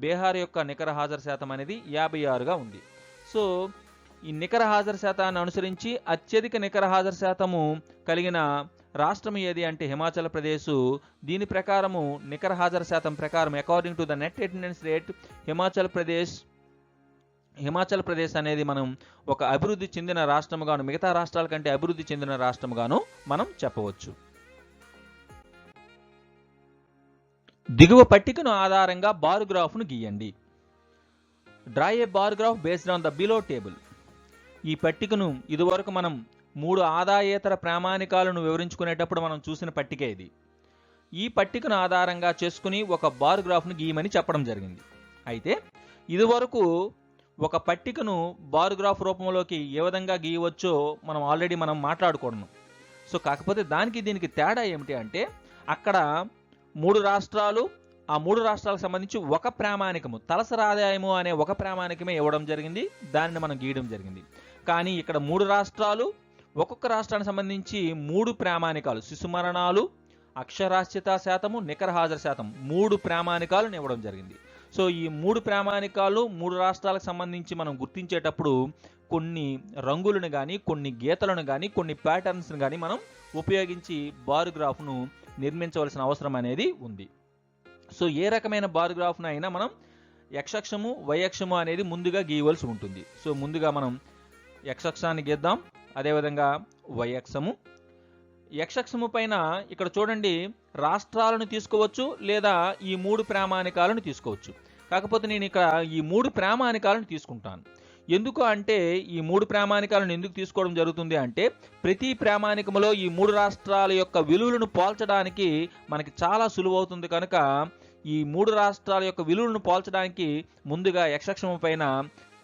బీహార్ యొక్క నికర హాజరు శాతం అనేది 56గా ఉంది. సో ఈ నికర హాజరు శాతాన్ని అనుసరించి అత్యధిక నికర హాజరు శాతము కలిగిన రాష్ట్రం ఏది అంటే హిమాచల్ ప్రదేశ్. దీని ప్రకారము నికర హాజరు శాతం ప్రకారం according to the net attendance rate Himachal Pradesh అనేది మనం ఒక అభివృద్ధి చెందిన రాష్ట్రముగాను, మిగతా రాష్ట్రాల కంటే అభివృద్ధి చెందిన రాష్ట్రముగాను మనం చెప్పవచ్చు. దిగువ పట్టికను ఆధారంగా బార్ గ్రాఫ్ను గీయండి. Draw A bar graph based on the below table. ఈ పట్టికను ఇదివరకు మనం 3 ఆదాయేతర ప్రామాణికాలను వివరించుకునేటప్పుడు మనం చూసిన పట్టిక ఇది. ఈ పట్టికను ఆధారంగా చేసుకుని ఒక బార్ గ్రాఫ్ను గీయమని చెప్పడం జరిగింది. అయితే ఇదివరకు ఒక పట్టికను బార్ గ్రాఫ్ రూపంలోకి ఏ విధంగా గీయవచ్చో ఆల్రెడీ మనం మాట్లాడుకున్నాం. సో కాకపోతే దానికి దీనికి తేడా ఏమిటి అంటే, అక్కడ 3 రాష్ట్రాలు, ఆ 3 రాష్ట్రాలకు సంబంధించి ఒక ప్రామాణికము, తలసరి ఆదాయము అనే ఒక ప్రామాణికమే ఇవ్వడం జరిగింది, దానిని మనం గీయడం జరిగింది. కానీ ఇక్కడ 3 రాష్ట్రాలు, ఒక్కొక్క రాష్ట్రానికి సంబంధించి 3 ప్రామాణికాలు, శిశు మరణాలు, అక్షరాస్యత శాతము, నికర హాజరు శాతం 3 ప్రామాణికాలను ఇవ్వడం జరిగింది. సో ఈ 3 ప్రామాణికాలు 3 రాష్ట్రాలకు సంబంధించి మనం గుర్తించేటప్పుడు కొన్ని రంగులను కానీ, కొన్ని గీతలను కానీ, కొన్ని ప్యాటర్న్స్ని కానీ మనం ఉపయోగించి బార్ గ్రాఫ్ను నిర్మించవలసిన అవసరం అనేది ఉంది. సో ఏ రకమైన బార్ గ్రాఫ్ను అయినా మనం x అక్షము, y అక్షము అనేది ముందుగా గీయవలసి ఉంటుంది. సో ముందుగా మనం x అక్షాన్ని గీద్దాం, అదేవిధంగా y అక్షము. x అక్షము పైన ఇక్కడ చూడండి రాష్ట్రాలను తీసుకోవచ్చు, లేదా ఈ 3 ప్రామాణికాలను తీసుకోవచ్చు. కాకపోతే నేను ఇక్కడ ఈ 3 ప్రామాణికాలను తీసుకుంటాను. ఎందుకు అంటే, ఈ 3 ప్రామాణికాలను ఎందుకు తీసుకోవడం జరుగుతుంది అంటే, ప్రతి ప్రామాణికములో ఈ 3 రాష్ట్రాల యొక్క విలువలను పోల్చడానికి మనకి చాలా సులువు అవుతుంది. కనుక ఈ 3 రాష్ట్రాల యొక్క విలువలను పోల్చడానికి ముందుగా x అక్షము పైన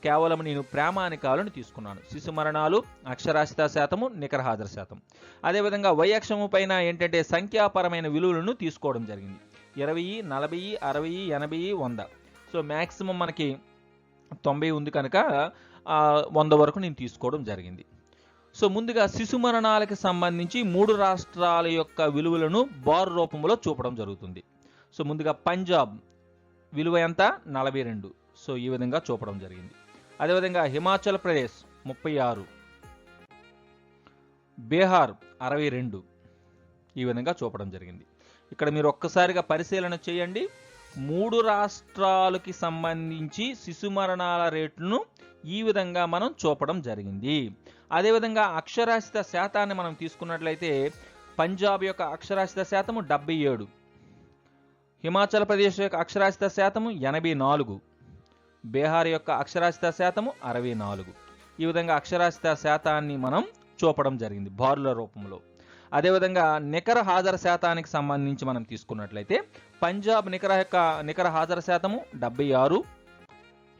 కేవలం నేను ప్రామాణికాలను తీసుకున్నాను. శిశు మరణాలు, అక్షరాస్యత శాతము, నికర హాజరు శాతం. అదేవిధంగా y అక్షము పైన ఏంటంటే సంఖ్యాపరమైన విలువలను తీసుకోవడం జరిగింది. 20, 40, 60, 80, 100. సో మ్యాక్సిమం మనకి 90 ఉంది కనుక 100 వరకు నేను తీసుకోవడం జరిగింది. సో ముందుగా శిశు మరణాలకు సంబంధించి 3 రాష్ట్రాల యొక్క విలువలను బార్ రూపంలో చూపడం జరుగుతుంది. సో ముందుగా పంజాబ్ విలువ ఎంత? 42. సో ఈ విధంగా చూపడం జరిగింది. అదేవిధంగా హిమాచల్ ప్రదేశ్ 36, బీహార్ 62 ఈ విధంగా చూపడం జరిగింది. ఇక్కడ మీరు ఒక్కసారిగా పరిశీలన చేయండి. 3 రాష్ట్రాలకి సంబంధించి శిశు మరణాల రేట్లను ఈ విధంగా మనం చూపడం జరిగింది. అదేవిధంగా అక్షరాస్యత శాతాన్ని మనం తీసుకున్నట్లయితే పంజాబ్ యొక్క అక్షరాస్యత శాతము 77, హిమాచల్ ప్రదేశ్ యొక్క అక్షరాస్యత శాతము 84, బీహార్ యొక్క అక్షరాస్యత శాతము 64. ఈ విధంగా అక్షరాస్యత శాతాన్ని మనం చూపడం జరిగింది బారుల రూపంలో. అదేవిధంగా నికర హాజరు శాతానికి సంబంధించి మనం తీసుకున్నట్లయితే పంజాబ్ నికర హాజరు శాతము 76,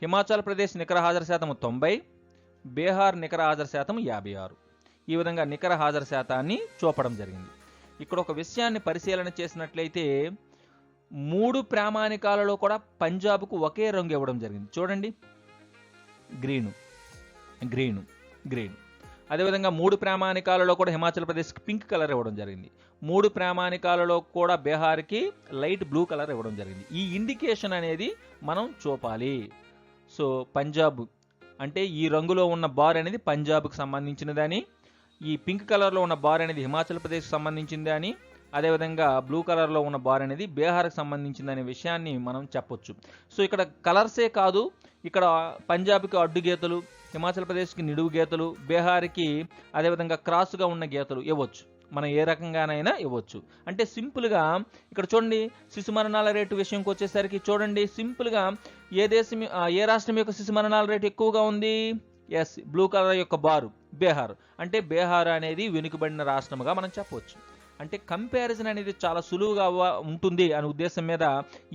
హిమాచల్ ప్రదేశ్ నికర హాజరు శాతము 90, బీహార్ నికర హాజరు శాతము 56. ఈ విధంగా నికర హాజరు శాతాన్ని చూపడం జరిగింది. ఇక్కడ ఒక విషయాన్ని పరిశీలన చేసినట్లయితే 3 ప్రామాణికాలలో కూడా పంజాబ్కు ఒకే రంగు ఇవ్వడం జరిగింది. చూడండి, గ్రీను గ్రీను గ్రీన్. అదేవిధంగా 3 ప్రామాణికాలలో కూడా హిమాచల్ ప్రదేశ్కి పింక్ కలర్ ఇవ్వడం జరిగింది. 3 ప్రామాణికాలలో కూడా బీహార్కి లైట్ బ్లూ కలర్ ఇవ్వడం జరిగింది. ఈ ఇండికేషన్ అనేది మనం చూపాలి. సో పంజాబ్ అంటే ఈ రంగులో ఉన్న బార్ అనేది పంజాబ్కి సంబంధించినదని, ఈ పింక్ కలర్లో ఉన్న బార్ అనేది హిమాచల్ ప్రదేశ్కి సంబంధించింది అని, అదేవిధంగా బ్లూ కలర్లో ఉన్న బార్ అనేది బీహార్కి సంబంధించిందనే విషయాన్ని మనం చెప్పొచ్చు. సో ఇక్కడ కలర్సే కాదు, ఇక్కడ పంజాబ్కి అడ్డు గీతలు, హిమాచల్ ప్రదేశ్కి నిలువు గీతలు, బీహార్కి అదేవిధంగా క్రాస్గా ఉన్న గీతలు ఇవ్వచ్చు. మనం ఏ రకంగానైనా ఇవ్వచ్చు. అంటే సింపుల్గా ఇక్కడ చూడండి, శిశు మరణాల రేటు విషయంకి వచ్చేసరికి చూడండి, సింపుల్గా ఏ రాష్ట్రం యొక్క శిశు మరణాల రేటు ఎక్కువగా ఉంది? ఎస్, బ్లూ కలర్ యొక్క బారు బీహార్. అంటే బీహార్ అనేది వెనుకబడిన రాష్ట్రముగా మనం చెప్పవచ్చు. అంటే కంపారిజన్ అనేది చాలా సులువుగా ఉంటుంది అనే ఉద్దేశం మీద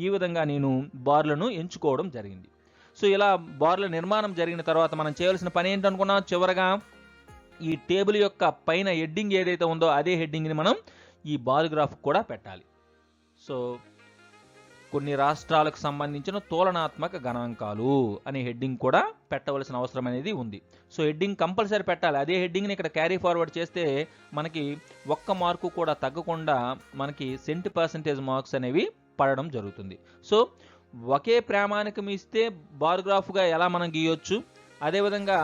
ఈ విధంగా నేను బార్లను ఎంచుకోవడం జరిగింది. సో ఇలా బార్ల నిర్మాణం జరిగిన తర్వాత మనం చేయవలసిన పని ఏంటనుకున్నాం? చివరగా ఈ టేబుల్ యొక్క పైన హెడ్డింగ్ ఏదైతే ఉందో అదే హెడ్డింగ్ని మనం ఈ బార్ గ్రాఫ్ కూడా పెట్టాలి. సో కొన్ని రాష్ట్రాలకు సంబంధించిన తులనాత్మక గణాంకాలు అనే హెడ్డింగ్ కూడా పెట్టవలసిన అవసరం అనేది ఉంది. సో హెడ్డింగ్ కంపల్సరీ పెట్టాలి. అదే హెడ్డింగ్ని ఇక్కడ క్యారీ ఫార్వర్డ్ చేస్తే మనకి 1 మార్కు కూడా తగ్గకుండా మనకి % మార్క్స్ అనేవి పడడం జరుగుతుంది. సో ఒకే ప్రామాణికం ఇస్తే బార్ గ్రాఫ్గా ఎలా మనం గీయొచ్చు, అదేవిధంగా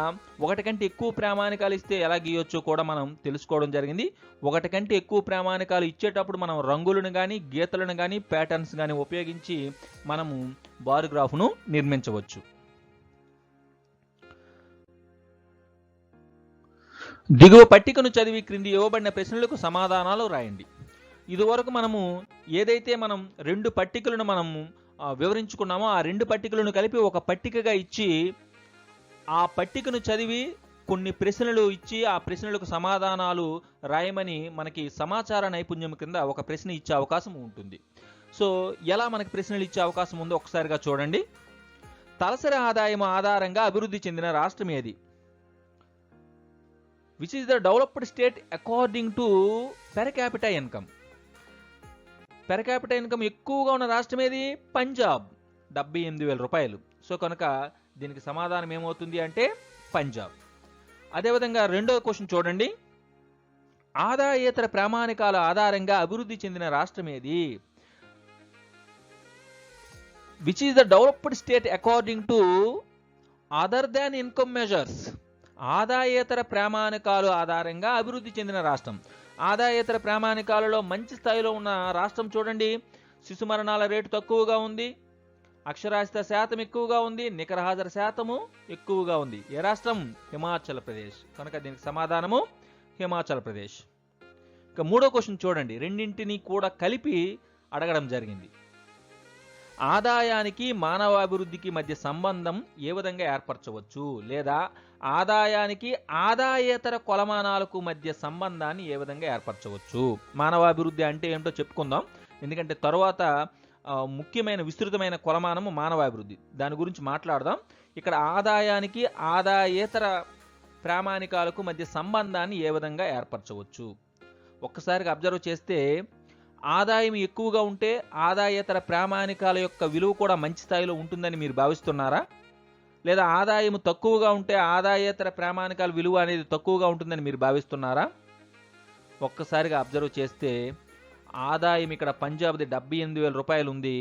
1 కంటే ఎక్కువ ప్రామాణికాలు ఇస్తే ఎలా గీయొచ్చో కూడా మనం తెలుసుకోవడం జరిగింది. 1 కంటే ఎక్కువ ప్రామాణికాలు ఇచ్చేటప్పుడు మనం రంగులను కానీ, గీతలను కానీ, ప్యాటర్న్స్ కానీ ఉపయోగించి మనము బార్ గ్రాఫ్ను నిర్మించవచ్చు. దిగువ పట్టికను చదివి క్రింది ఇవ్వబడిన ప్రశ్నలకు సమాధానాలు రాయండి. ఇదివరకు మనము ఏదైతే మనం 2 పట్టికలను మనము వివరించుకున్నామో ఆ 2 పట్టికలను కలిపి ఒక పట్టికగా ఇచ్చి ఆ పట్టికను చదివి కొన్ని ప్రశ్నలు ఇచ్చి ఆ ప్రశ్నలకు సమాధానాలు రాయమని మనకి సమాచార నైపుణ్యం కింద ఒక ప్రశ్న ఇచ్చే అవకాశం ఉంటుంది. సో ఎలా మనకి ప్రశ్నలు ఇచ్చే అవకాశం ఉందో ఒకసారిగా చూడండి. తలసరి ఆదాయం ఆధారంగా అభివృద్ధి చెందిన రాష్ట్రం ఏది? Which is the developed state according to per capita income. Per capita income ఎక్కువగా ఉన్న రాష్ట్రం ఏది? పంజాబ్, 78,000 రూపాయలు. సో కనుక దీనికి సమాధానం ఏమవుతుంది అంటే పంజాబ్. అదేవిధంగా రెండో క్వశ్చన్ చూడండి. ఆదాయేతర ప్రామాణికాల ఆధారంగా అభివృద్ధి చెందిన రాష్ట్రం ఏది? Which is the developed state according to other than income measures. ఆదాయేతర ప్రామాణికాలు ఆధారంగా అభివృద్ధి చెందిన రాష్ట్రం. ఆదాయేతర ప్రామాణికాలలో మంచి స్థాయిలో ఉన్న రాష్ట్రం చూడండి. శిశు మరణాల రేటు తక్కువగా ఉంది, అక్షరాస్యత శాతం ఎక్కువగా ఉంది, నికర హాజరు శాతము ఎక్కువగా ఉంది. ఏ రాష్ట్రం? హిమాచల్ ప్రదేశ్. కనుక దీనికి సమాధానము హిమాచల్ ప్రదేశ్. ఇక మూడో క్వశ్చన్ చూడండి. రెండింటిని కూడా కలిపి అడగడం జరిగింది. ఆదాయానికి మానవాభివృద్ధికి మధ్య సంబంధం ఏ విధంగా ఏర్పరచవచ్చు, లేదా ఆదాయానికి ఆదాయేతర కొలమానాలకు మధ్య సంబంధాన్ని ఏ విధంగా ఏర్పరచవచ్చు? మానవాభివృద్ధి అంటే ఏమిటో చెప్పుకుందాం, ఎందుకంటే తరువాత ముఖ్యమైన విస్తృతమైన కొలమానము మానవాభివృద్ధి, దాని గురించి మాట్లాడదాం. ఇక్కడ ఆదాయానికి ఆదాయేతర ప్రామాణికాలకు మధ్య సంబంధాన్ని ఏ విధంగా ఏర్పరచవచ్చు? ఒక్కసారిగా అబ్జర్వ్ చేస్తే ఆదాయం ఎక్కువగా ఉంటే ఆదాయేతర ప్రామాణికాల యొక్క విలువ కూడా మంచి స్థాయిలో ఉంటుందని మీరు భావిస్తున్నారా? లేదా ఆదాయం తక్కువగా ఉంటే ఆదాయేతర ప్రామాణికాల విలువ అనేది తక్కువగా ఉంటుందని మీరు భావిస్తున్నారా? ఒక్కసారిగా అబ్జర్వ్ చేస్తే ఆదాయం ఇక్కడ పంజాబ్ది 78,000 రూపాయలు ఉంది,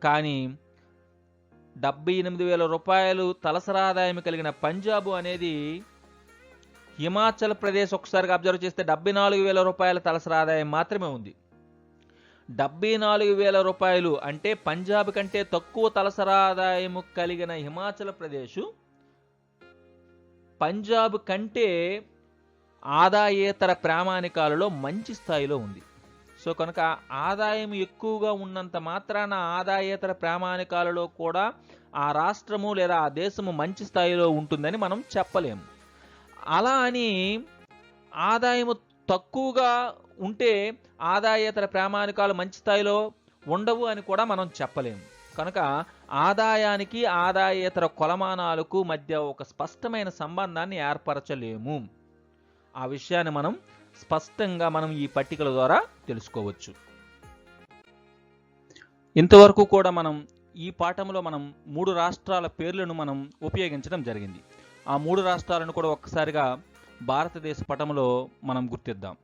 కానీ 78,000 రూపాయలు తలసరి ఆదాయం కలిగిన పంజాబ్ అనేది హిమాచల్ ప్రదేశ్ ఒకసారిగా అబ్జర్వ్ చేస్తే 74,000 రూపాయల తలసరి ఆదాయం మాత్రమే ఉంది. 74,000 రూపాయలు అంటే పంజాబ్ కంటే తక్కువ తలసరి ఆదాయము కలిగిన హిమాచల్ ప్రదేశ్ పంజాబ్ కంటే ఆదాయేతర ప్రామాణికాలలో మంచి స్థాయిలో ఉంది. సో కనుక ఆదాయం ఎక్కువగా ఉన్నంత మాత్రాన ఆదాయేతర ప్రామాణికాలలో కూడా ఆ రాష్ట్రము లేదా ఆ దేశము మంచి స్థాయిలో ఉంటుందని మనం చెప్పలేము. అలా అని ఆదాయము తక్కువగా ఉంటే ఆదాయేతర ప్రామాణికాలు మంచి స్థాయిలో ఉండవు అని కూడా మనం చెప్పలేము. కనుక ఆదాయానికి ఆదాయేతర కొలమానాలకు మధ్య ఒక స్పష్టమైన సంబంధాన్ని ఏర్పరచలేము. ఆ విషయాన్ని మనం స్పష్టంగా మనం ఈ పట్టికల ద్వారా తెలుసుకోవచ్చు. ఇంతవరకు కూడా మనం ఈ పాఠంలో మనం 3 రాష్ట్రాల పేర్లను మనం ఉపయోగించడం జరిగింది. ఆ 3 రాష్ట్రాలను కూడా ఒక్కసారిగా భారతదేశ పటంలో మనం గుర్తిద్దాం.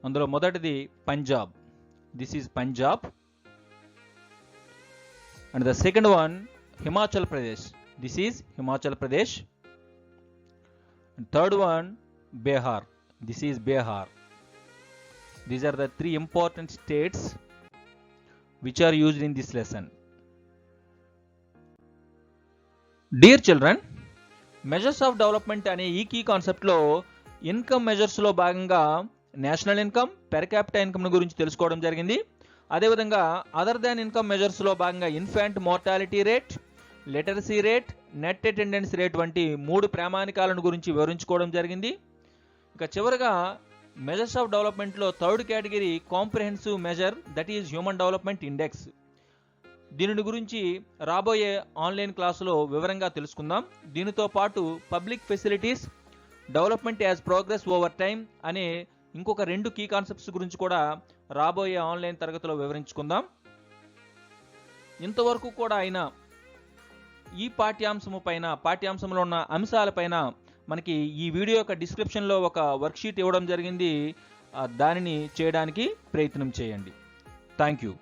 అందులో మొదటిది Punjab. This is Punjab. And the second one Himachal Pradesh. This is Himachal Pradesh. And third one Bihar. This is Bihar. These are the 3 important states which are used in this lesson. Dear children, measures of development అనే ఈ కీ కాన్సెప్ట్లో ఇన్కమ్ మెజర్స్లో భాగంగా national income, per capita income గురించి తెలుసుకోవడం జరిగింది. అదేవిధంగా other than income మెజర్స్లో భాగంగా infant mortality rate, literacy rate, net attendance rate వంటి 3 ప్రామాణికాలను గురించి వివరించుకోవడం జరిగింది. ఇక చివరగా మెజర్స్ ఆఫ్ డెవలప్మెంట్లో third category comprehensive measure, that is human development index. దీని గురించి రాబోయే ఆన్లైన్ క్లాసులో వివరంగా తెలుసుకుందాం. దీనితో పాటు public facilities, development as progress over time అనే ఇంకొక 2 కీ కాన్సెప్ట్స్ గురించి కూడా రాబోయే ఆన్లైన్ తరగతిలో వివరించుకుందాం. ఇంతవరకు కూడా అయినా ఈ పాఠ్యాంశంలో ఉన్న అంశాలపైన మనకి ఈ వీడియో యొక్క డిస్క్రిప్షన్లో ఒక వర్క్షీట్ ఇవ్వడం జరిగింది. దానిని చేయడానికి ప్రయత్నం చేయండి. Thank you.